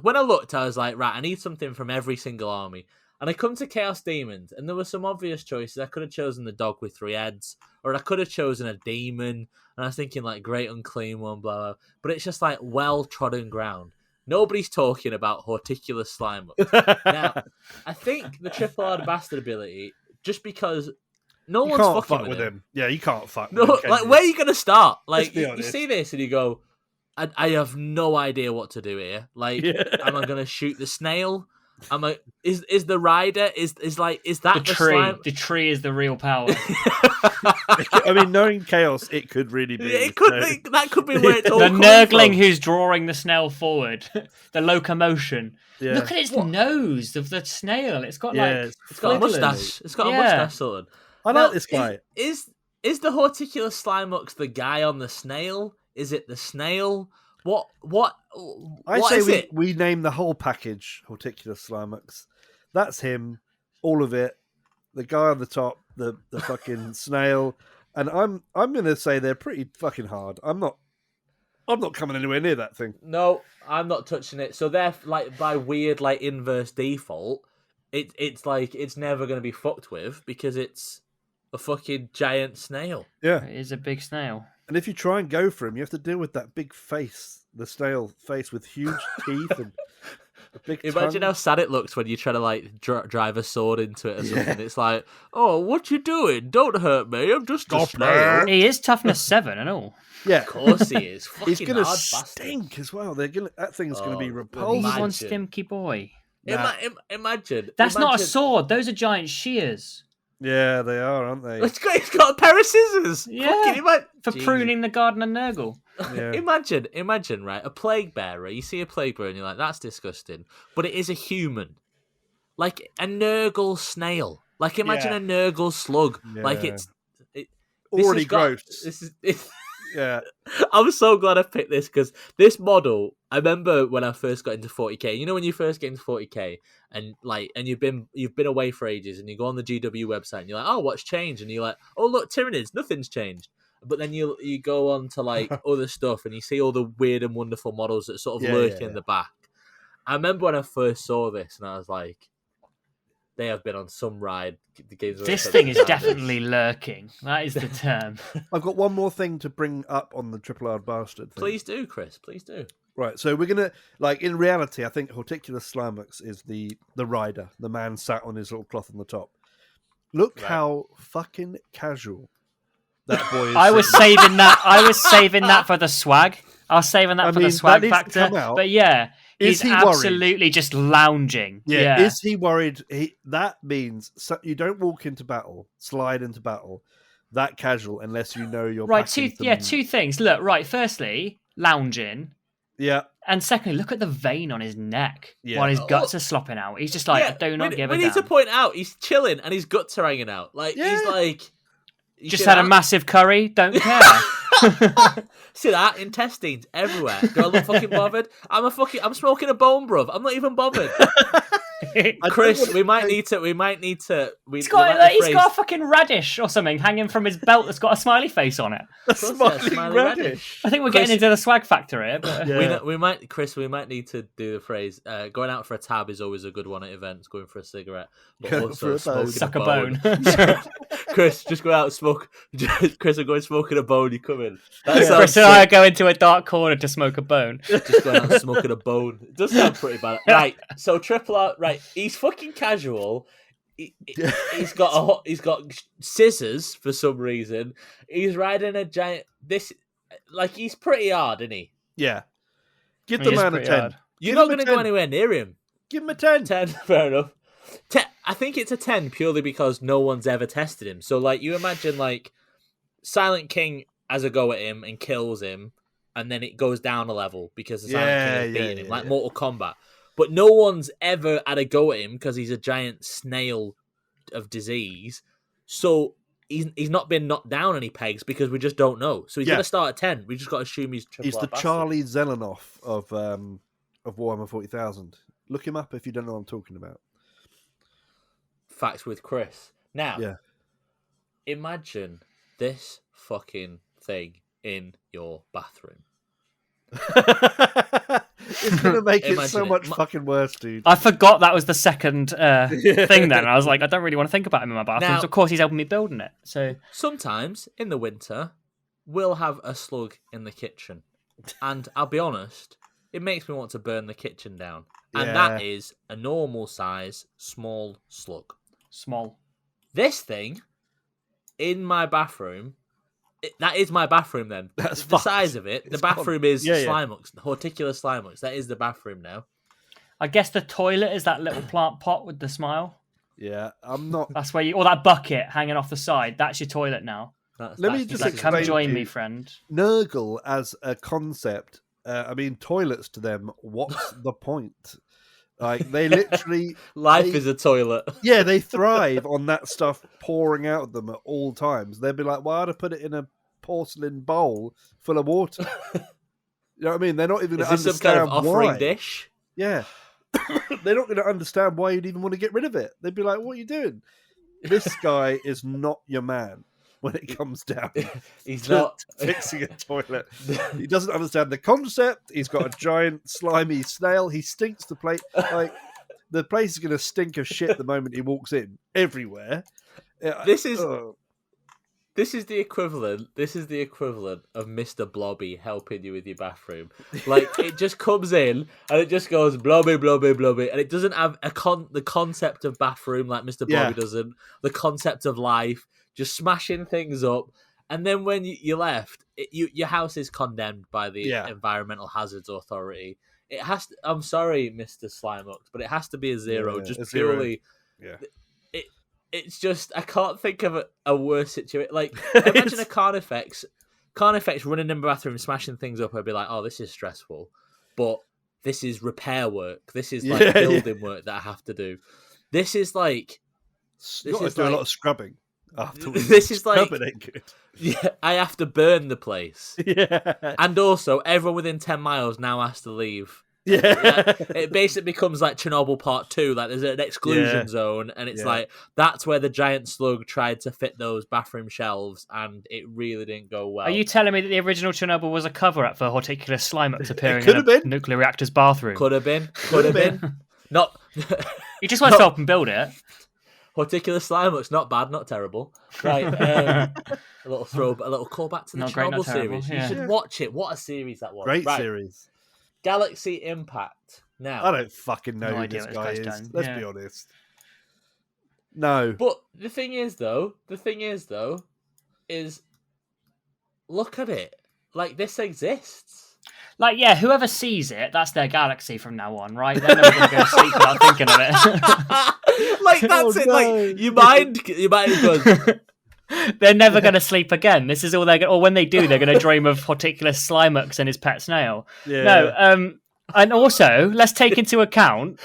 When I looked, I was like, right, I need something from every single army. And I come to Chaos Demons, and there were some obvious choices. I could have chosen the dog with 3 heads, or I could have chosen a demon. And I was thinking, great unclean one, blah, blah. But it's just well-trodden ground. Nobody's talking about Horticulus Slimux. Now, I think the triple hard bastard ability, just because no one's fucking with him. Yeah, you can't fuck with him. Where are you going to start? You see this and you go, I have no idea what to do here. Am I going to shoot the snail? Is the rider is that the tree? Slime? The tree is the real power. I mean, knowing chaos, it could really be. It could be. That could be where it's all the coming Nurgling from. Who's drawing the snail forward. The locomotion. Yeah. Look at its nose of the snail. It's got it's got a mustache. It's got a mustache, sort of. I like this guy. Is the Horticulus Slimux the guy on the snail? Is it the snail? What is it? We name the whole package Horticulus Slimux. That's him, all of it. The guy on the top, the fucking snail, and I'm gonna say they're pretty fucking hard. I'm not coming anywhere near that thing. No, I'm not touching it. So they're by weird inverse default, it's never gonna be fucked with because it's a fucking giant snail. Yeah, it is a big snail. And if you try and go for him, you have to deal with that big face, the snail face with huge teeth and a big Imagine tongue. how sad it looks when you try to drive a sword into it or something. It's like, oh, what you doing? Don't hurt me. I'm just a snail. He is toughness 7 and all. Yeah, of course he is. He's gonna stink as well. That thing's gonna be repulsive. He's one stinky boy. Imagine. That's not a sword. Those are giant shears. Yeah, they are, aren't they? It's got a pair of scissors. Yeah, for pruning the garden and Nurgle. Yeah. Imagine, right? A plague bearer. You see a plague bearer and you're like, that's disgusting. But it is a human. Like a Nurgle snail. Like imagine a Nurgle slug. Yeah. Like it's already gross. Yeah. I'm so glad I picked this because this model, I remember when I first got into 40k. You know when you first get into 40k and you've been away for ages and you go on the GW website and you're like, oh, what's changed? And you're like, oh look, Tyranids, nothing's changed. But then you go on to like other stuff and you see all the weird and wonderful models that sort of lurk in the back. I remember when I first saw this and I was like, they have been on some ride. This thing is definitely lurking. That is the term. I've got one more thing to bring up on the triple R bastard thing. Please do, Chris. Please do. Right, so we're going to, in reality, I think Horticulus Slimax is the rider, the man sat on his little cloth on the top. Look how fucking casual that boy is. I was saving that for the swag. I was saving that for the swag factor. But yeah. He's absolutely just lounging. Yeah. Is he worried? That means you don't walk into battle, slide into battle, that casual unless you know you're right. Two things. Look, right. Firstly, lounging. Yeah. And secondly, look at the vein on his neck while his guts are slopping out. He's just like, I do not give a damn. We need to point out he's chilling and his guts are hanging out. He's like, just had a massive curry. Don't care. See that? Intestines everywhere. Do I look fucking bothered? I'm smoking a bone, bruv. I'm not even bothered. Chris, we might need to. He's got a fucking radish or something hanging from his belt that's got a smiley face on it. A smiley radish. I think we're getting into the swag factor here. But... we might need to do the phrase. Going out for a tab is always a good one at events. Going for a cigarette, but also suck a bone. Chris, just go out and smoke. Chris, I'm going smoking a bone. You come in. Chris and I are going to a dark corner to smoke a bone. Just going out and smoking a bone. It does sound pretty bad. Right. So triple R. Right. He's fucking casual. He's got scissors for some reason. He's riding a giant. He's pretty hard, isn't he? Yeah. Give the man a 10. Hard. You're not going to go anywhere near him. Give him a 10. 10, fair enough. I think it's a 10 purely because no one's ever tested him. So, you imagine, Silent King has a go at him and kills him, and then it goes down a level because the Silent King has beaten him, like Mortal Kombat. But no one's ever had a go at him because he's a giant snail of disease. So he's not been knocked down any pegs because we just don't know. So he's going to start at 10. We just got to assume he's triple. He's the Charlie Zelenoff of Warhammer 40,000. Look him up if you don't know what I'm talking about. Facts with Chris. Now, imagine this fucking thing in your bathroom. It's going to make it so much fucking worse, dude. I forgot that was the second thing then. I was like, I don't really want to think about him in my bathroom. Now, of course, he's helping me building it. So sometimes in the winter, we'll have a slug in the kitchen. And I'll be honest, it makes me want to burn the kitchen down. And that is a normal size, small slug. Small. This thing in my bathroom... that is my bathroom then. That's the size of it. The bathroom is Slimax, Horticulus Slimax. That is the bathroom now. I guess the toilet is that little plant pot with the smile. Yeah, I'm not. That's where or that bucket hanging off the side. That's your toilet now. Let me just explain. Come join me, friend. Nurgle as a concept. Toilets to them. What's the point? They literally... Life is a toilet. Yeah, they thrive on that stuff pouring out of them at all times. They'd be like, why would I put it in a porcelain bowl full of water? You know what I mean? They're not even going to understand some kind of offering why. Dish? Yeah. They're not going to understand why you'd even want to get rid of it. They'd be like, what are you doing? This guy is not your man when it comes down He's not fixing a toilet. He doesn't understand the concept. He's got a giant slimy snail. He stinks the place. The place is going to stink of shit the moment he walks in. Everywhere. This is the equivalent. This is the equivalent of Mr. Blobby helping you with your bathroom. It just comes in and it just goes blobby, blobby, blobby, and it doesn't have the concept of bathroom like Mr. Blobby doesn't. The concept of life. Just smashing things up, and then when you're left, your house is condemned by the Environmental Hazards Authority. it has to, I'm sorry, Mr. Slimuck, but it has to be a 0. Just a purely. 0. Yeah. It's just I can't think of a worse situation. Like imagine a Carnifex running in the bathroom, smashing things up. I'd be like, oh, this is stressful, but this is repair work. This is like building work that I have to do. This is like you got to do a lot of scrubbing afterwards. This is like scrubbing ain't good. Yeah, I have to burn the place. Yeah, and also everyone within 10 miles now has to leave. Yeah. It basically becomes like Chernobyl Part 2. Like there's an exclusion zone, and it's like that's where the giant slug tried to fit those bathroom shelves, and it really didn't go well. Are you telling me that the original Chernobyl was a cover-up for Horticulous Slimucks appearing in a nuclear reactor's bathroom? Could have been. Not. He just wants to help him build it. Horticulous Slimucks, not bad, not terrible. Right, a little callback to the Chernobyl series. You should watch it. What a series that was! Great series. Galaxy Impact. Now I don't fucking know who this guy is. Let's be honest. No. But the thing is though, is look at it. Like this exists. Like whoever sees it, that's their galaxy from now on, right? They're never going to go to sleep without thinking of it. Like that's it. No. Like your mind goes. They're never going to sleep again. This is all they're going. Or when they do, they're going to dream of Horticulous Slimucks and his pet snail. Yeah. No. And also, let's take into account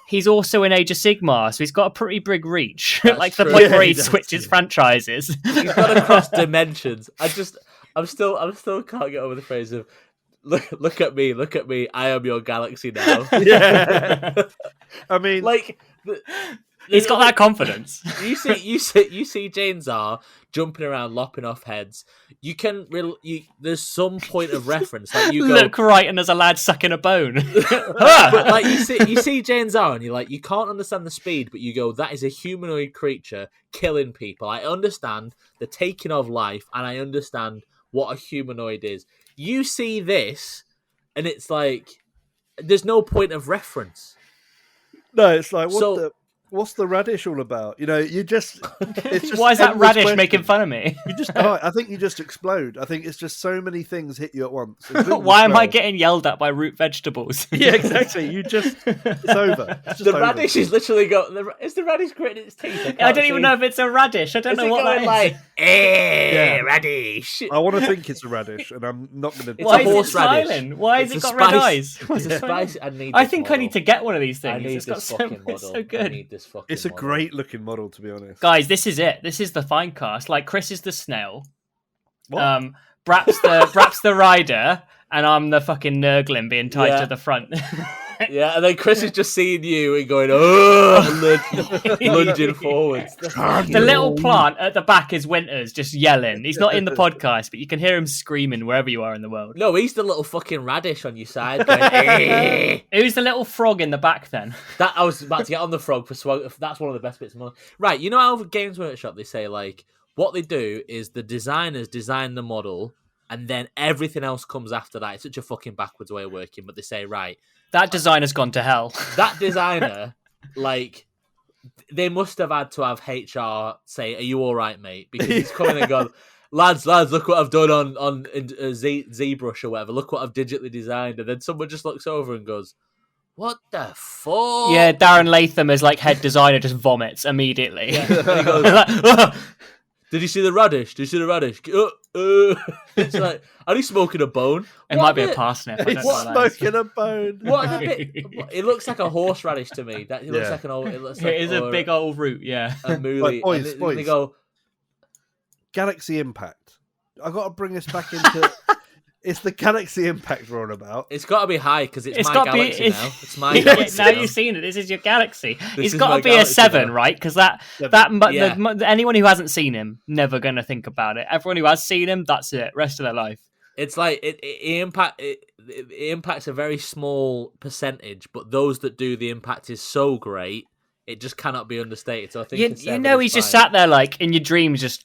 he's also in Age of Sigmar, so he's got a pretty big reach. Like the point where he switches franchises. He's got to cross dimensions. I'm still can't get over the phrase of look at me. I am your galaxy now. Yeah. I mean, like. He's got that confidence. You see Jane Czar jumping around, lopping off heads. You can there's some point of reference. Like you look right, and there's a lad sucking a bone. But like you see Jane Czar, and you're like, you can't understand the speed, but you go, that is a humanoid creature killing people. I understand the taking of life, and I understand what a humanoid is. You see this, and it's like there's no point of reference. No, it's like what's the radish all about? You know, it's just why is that radish making fun of me? I think you just explode. I think it's just so many things hit you at once. Why am I getting yelled at by root vegetables? Yeah, exactly. It's over. It's just radish is literally is the radish gritting its teeth? I don't even know if it's a radish. I don't know what that is. Like, radish. I want to think it's a radish, and I'm not going to. Why is it smiling? Why has it got red eyes? It's a spice. I think I need to get one of these things. It's got it's so good. It's a great looking model, to be honest. Guys, this is it. This is the FineCast. Like Chris is the snail. What? Brap's the rider, and I'm the fucking nurglin being tied to the front. Yeah, and then Chris is just seeing you and going, oh, lunging forwards. The little plant at the back is Winters, just yelling. He's not in the podcast, but you can hear him screaming wherever you are in the world. No, he's the little fucking radish on your side. Going, Who's the little frog in the back then? That I was about to get on the frog for swag. That's one of the best bits of money. Right, you know how Games Workshop, they say, like, what they do is the designers design the model, and then everything else comes after that. It's such a fucking backwards way of working, but they say, right, that designer's gone to hell. That designer, like, they must have had to have HR say, "Are you all right, mate?" Because he's coming and gone, lads, look what I've done on ZBrush or whatever. Look what I've digitally designed. And then someone just looks over and goes, "What the fuck?" Yeah, Darren Latham as like head designer just vomits immediately. Yeah. And he goes, Did you see the radish? It's like, are you smoking a bone? It might be a parsnip. He's smoking a bone. It looks like a horseradish to me. It looks like an old. It is a big old root. Yeah. A moolie. Boys. They go, Galaxy Impact. I got to bring us back into. It's the Galaxy Impact we're on about. It's got to be high because it's my galaxy now. It's my galaxy now. You've seen it. This is your galaxy. It's got to be a 7, right? Because anyone who hasn't seen him never going to think about it. Everyone who has seen him, that's it. Rest of their life. It's like it impacts a very small percentage, but those that do, the impact is so great, it just cannot be understated. So I think he's just sat there like in your dreams, just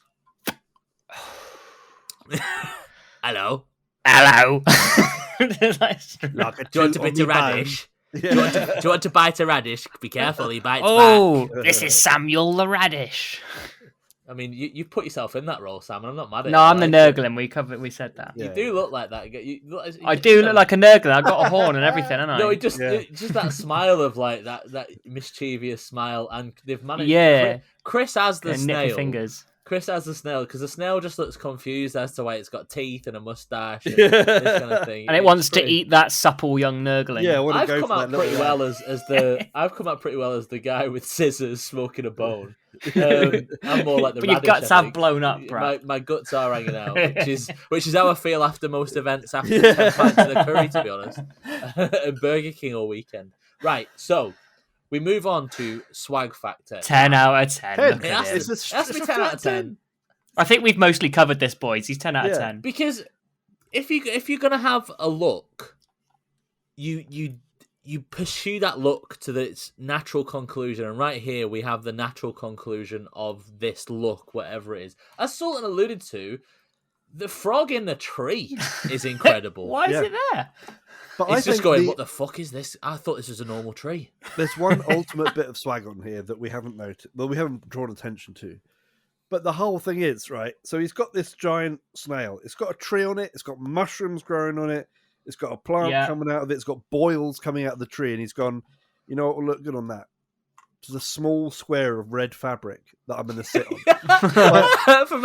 hello. Do you want a bit of radish? Do you want to bite a radish? Be careful, he bites back. This is Samuel the Radish. I mean, you put yourself in that role, Sam, and I'm not mad at you. No, I'm the Nurgling. We said that. You do look like that. I do look like a Nurgling. I've got a horn and everything, haven't I? No, just that smile of like that mischievous smile, and they've managed. Yeah. Chris has the snail. Fingers. Chris has the snail because the snail just looks confused as to why it's got teeth and a mustache and this kind of thing. And it wants to eat that supple young Nurgling. Yeah, I've come out pretty well as the guy with scissors smoking a bone. I'm more like the. But your guts have blown up, bro. My guts are hanging out, which is how I feel after most events after 10 pints of the curry, to be honest. And Burger King all weekend. Right, so. We move on to swag factor. 10 out of 10. It has to be 10 out of 10. I think we've mostly covered this, boys. He's 10 out of 10. Because if you're gonna have a look, you pursue that look to its natural conclusion, and right here we have the natural conclusion of this look, whatever it is. As Sultan alluded to, the frog in the tree is incredible. Why is it there? But it's just going, what the fuck is this? I thought this was a normal tree. There's one ultimate bit of swag on here that we haven't noticed. Well, we haven't drawn attention to. But the whole thing is, right? So he's got this giant snail. It's got a tree on it. It's got mushrooms growing on it. It's got a plant coming out of it. It's got boils coming out of the tree. And he's gone, you know what will look good on that? It's a small square of red fabric that I'm going to sit on. from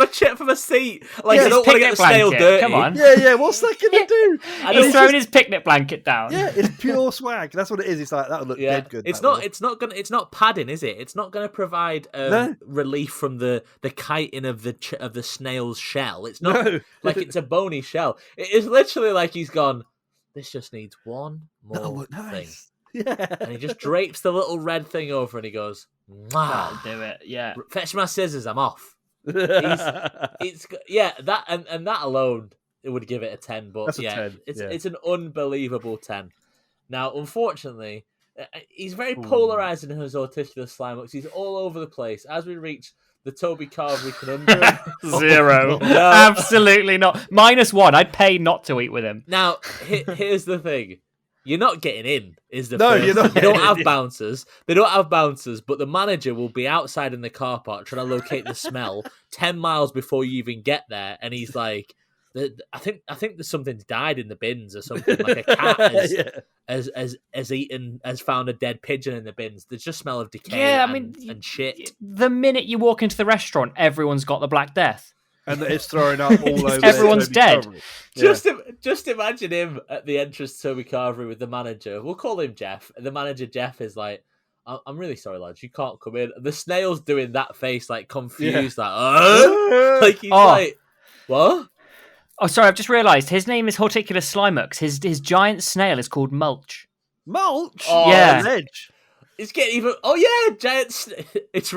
a seat. Like, I don't want to get the snail dirty. Come on. Yeah. What's that going to do? He's throwing his picnic blanket down. Yeah, it's pure swag. That's what it is. It's like, that would look dead good. It's not padding, is it? It's not going to provide relief from the chitin of the snail's shell. It's not like it's a bony shell. It is literally like he's gone, this just needs one more thing. Yeah. And he just drapes the little red thing over and he goes, I'll do it. Yeah. Fetch my scissors, I'm off. That alone, it would give it a 10, but That's a 10. It's an unbelievable 10. Now, unfortunately, he's very polarizing in his Orticulous slime looks. He's all over the place. As we reach the Toby Carvery conundrum. 0. No. Absolutely not. -1. I'd pay not to eat with him. Now, here's the thing. You're not getting in, is the first. You're not. They don't have bouncers. They don't have bouncers, but the manager will be outside in the car park trying to locate the smell 10 miles before you even get there. And he's like, I think there's something's died in the bins or something. Like a cat has found a dead pigeon in the bins. There's just smell of decay and shit. The minute you walk into the restaurant, everyone's got the Black Death. And it's throwing up all over. Everyone's dead. Just imagine him at the entrance to Toby Carvery with the manager. We'll call him Jeff. The manager, Jeff, is like, I'm really sorry, lads. You can't come in. The snail's doing that face, like, confused. Like, he's like, what? Oh, sorry, I've just realised. His name is Horticulus Slimux. His giant snail is called Mulch. Mulch? Oh, yeah. Edge. It's getting even... Oh, yeah, giant... It's...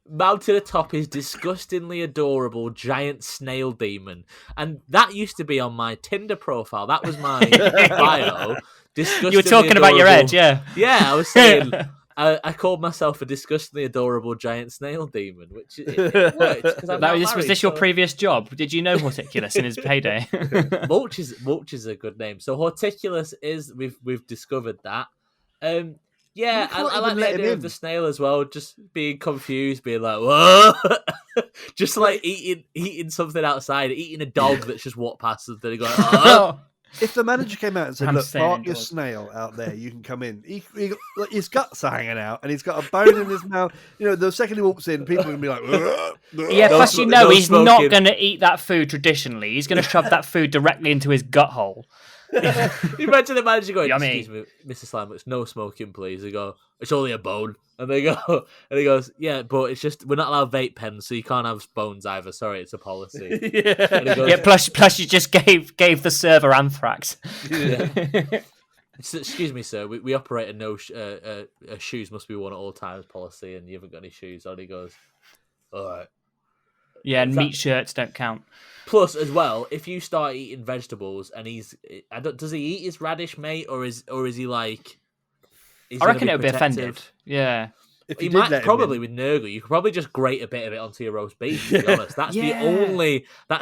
Mounted atop his disgustingly adorable giant snail demon. And that used to be on my Tinder profile. That was my bio. You were talking about your edge, yeah. Yeah, I was saying... I called myself a disgustingly adorable giant snail demon, which it worked. Was this your previous job? Did you know Horticulus in his payday? Mulch is a good name. So Horticulus is... We've discovered that. Yeah, I like the idea of the snail as well, just being confused, being like, whoa! Just like eating something outside, eating a dog that's just walked past and then going, oh! If the manager came out and said, look, park your snail out there, you can come in. His guts are hanging out and he's got a bone in his mouth. You know, the second he walks in, people are going to be like, ugh. Yeah, plus he's not going to eat that food traditionally. He's going to shove that food directly into his gut hole. You imagine the manager going, Yummy. Excuse me, Mr. Slimux, no smoking, please. They go, it's only a bone. And they go, and he goes, yeah, but it's just, we're not allowed vape pens, so you can't have bones either. Sorry, it's a policy. Goes, plus you just gave the server anthrax. Yeah. Excuse me, sir, we operate a no shoes must be worn at all times policy, and you haven't got any shoes. And he goes, all right. Yeah, and meat shirts don't count. Plus, as well, if you start eating vegetables and does he eat his radish, mate, or is he like? I reckon it would be offended. Yeah. if you did might let probably him with Nurgle, you could probably just grate a bit of it onto your roast beef. To be honest, that's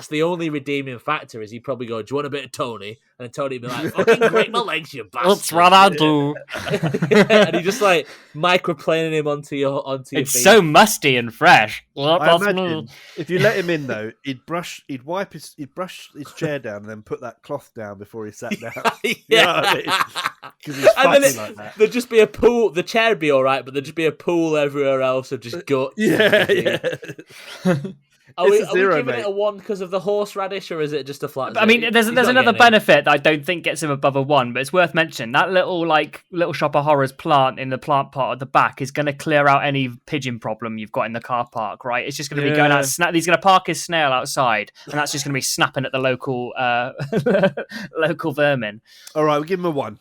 the only redeeming factor. Is you probably go, "Do you want a bit of Tony?" And then Tony be like, "Fucking grate my legs, you bastard." That's what I do. And you just like microplaning him onto your It's beef. so musty and fresh. I imagine if you let him in though, he'd brush his chair down and then put that cloth down before he sat down. Yeah. You know what I mean? 'Cause he's fucking like that. There'd just be a pool. The chair'd be all right, but there'd just be a pool everywhere else of just guts. Yeah. Are we giving it a 1 because of the horseradish, or is it just a flat? I mean, there's another benefit that I don't think gets him above a 1, but it's worth mentioning. That little Shop of Horrors plant in the plant pot at the back is going to clear out any pigeon problem you've got in the car park, right? It's just going to be going out. He's going to park his snail outside, and that's just going to be snapping at the local local vermin. All right, we'll give him a 1.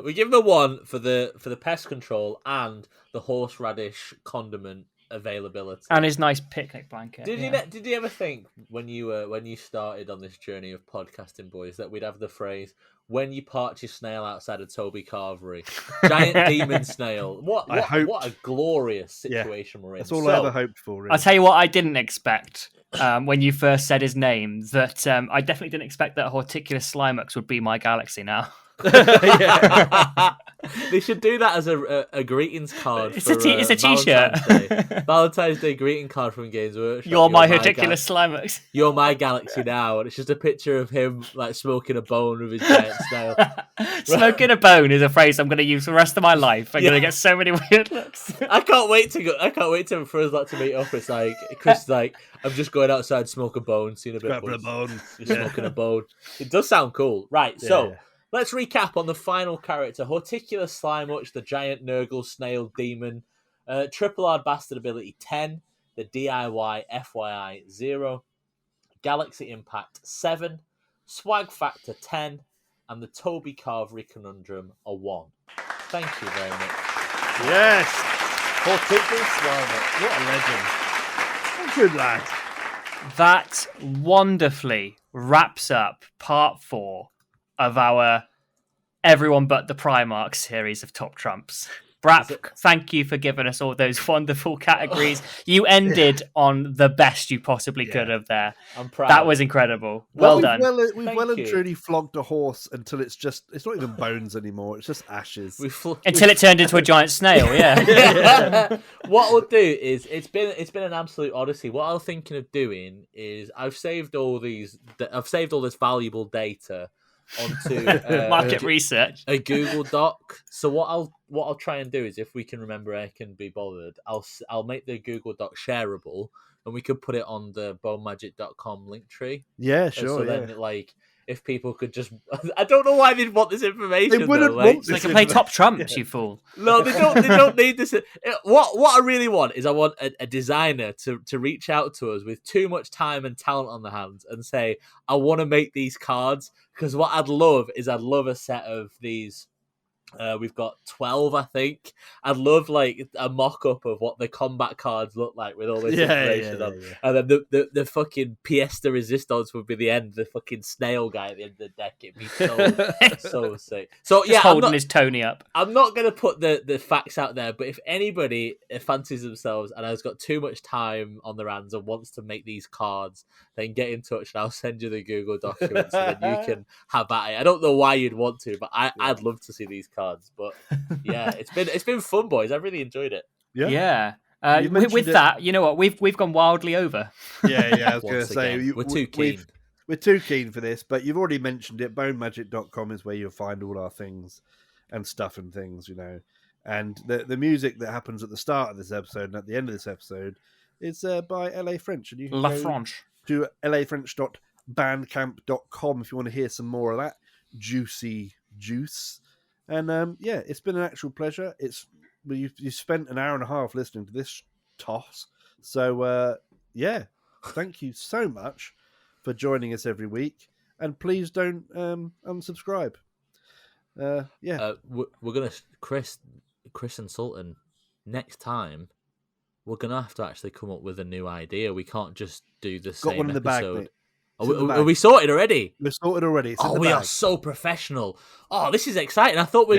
We give him a 1 for the pest control and the horseradish condiment availability and his nice picnic blanket. Did you ever think when you started on this journey of podcasting, boys, that we'd have the phrase "when you parked your snail outside of Toby Carvery, giant demon snail"? What a glorious situation we're in. That's all I ever hoped for. Really. I'll tell you what I didn't expect when you first said his name. That I definitely didn't expect that Horticulus Slimarx would be my galaxy now. They should do that as a greetings card. It's a t-shirt. Valentine's Day greeting card from Games Workshop. You're my Horticulus Slimarx. You're my galaxy now, and it's just a picture of him like smoking a bone with his giant snail. Smoking a bone is a phrase I'm going to use for the rest of my life. I'm going to get so many weird looks. I can't wait for us to meet up. It's like Chris is like, I'm just going outside, smoke a bone, seeing a bit of bone. You're smoking a bone. It does sound cool, right? Yeah. So. Let's recap on the final character. Horticulus Slimarch, the giant Nurgle snail demon. Triple Hard Bastard ability 10. The DIY FYI 0. Galaxy Impact 7. Swag Factor 10. And the Toby Carvery Conundrum a 1. Thank you very much. Yes! Horticulus Slimarch. What a legend. Good lad. That wonderfully wraps up part 4 of our Everyone But the Primarchs series of Top Trumps. Brap, thank you for giving us all those wonderful categories. You ended on the best you possibly could have there. I'm proud. That was incredible. Well done. We've well and truly flogged a horse until it's not even bones anymore. It's just ashes. Until it turned into a giant snail, yeah. What we'll do is, it's been an absolute odyssey. What I'm thinking of doing is I've saved all this valuable data onto market research, a Google Doc. So what I'll try and do is, if we can remember, I can be bothered. I'll make the Google Doc shareable, and we could put it on the bonemagic.com link tree. Yeah, sure. So then, if people could just, I don't know why they'd want this information. They wouldn't want they can play Top Trumps, you fool. No, they don't. They don't need this. What I really want is, I want a designer to reach out to us with too much time and talent on their hands and say, I want to make these cards, because what I'd love a set of these. We've got 12, I think. I'd love a mock-up of what the combat cards look like with all this information on. Yeah. And then the fucking pièce de résistance would be the end, the fucking snail guy at the end of the deck. It'd be so sick. So just holding his Tony up. I'm not going to put the facts out there, but if anybody fancies themselves and has got too much time on their hands and wants to make these cards, then get in touch and I'll send you the Google document so then you can have at it. I don't know why you'd want to, but I'd love to see these cards. But yeah, it's been fun, boys. I've really enjoyed it. Yeah. With that, you know what? We've gone wildly over. Yeah. I was going to say we're too keen. We're too keen for this, but you've already mentioned it. bonemagic.com is where you'll find all our things and stuff and things, you know. And the music that happens at the start of this episode and at the end of this episode is by LA French, and you can go to lafrench.bandcamp.com if you want to hear some more of that juicy juice. And it's been an actual pleasure. You spent an hour and a half listening to this toss. So thank you so much for joining us every week. And please don't unsubscribe. We're gonna Chris and Sultan, next time we're gonna have to actually come up with a new idea. We can't just do the same one in the episode. bag, mate. Are we sorted already? We're sorted already. We are so professional. Oh, this is exciting. I thought we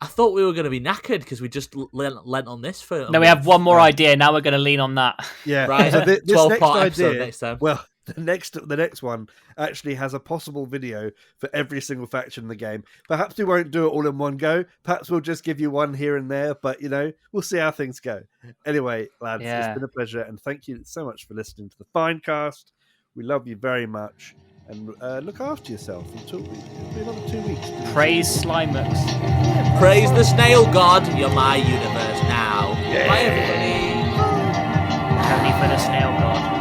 I thought we were going to be knackered because we just lent on this for. No, we have one more idea. Now we're going to lean on that. Yeah, right. So this 12-part next idea, next time. Well, the next one actually has a possible video for every single faction in the game. Perhaps we won't do it all in one go. Perhaps we'll just give you one here and there. But we'll see how things go. Anyway, lads, It's been a pleasure, and thank you so much for listening to the FineCast. We love you very much. And look after yourself until it'll be another 2 weeks. Praise Sly Marble. Praise the snail god. You're my universe now. Yeah. Bye, everybody. Only for the snail god.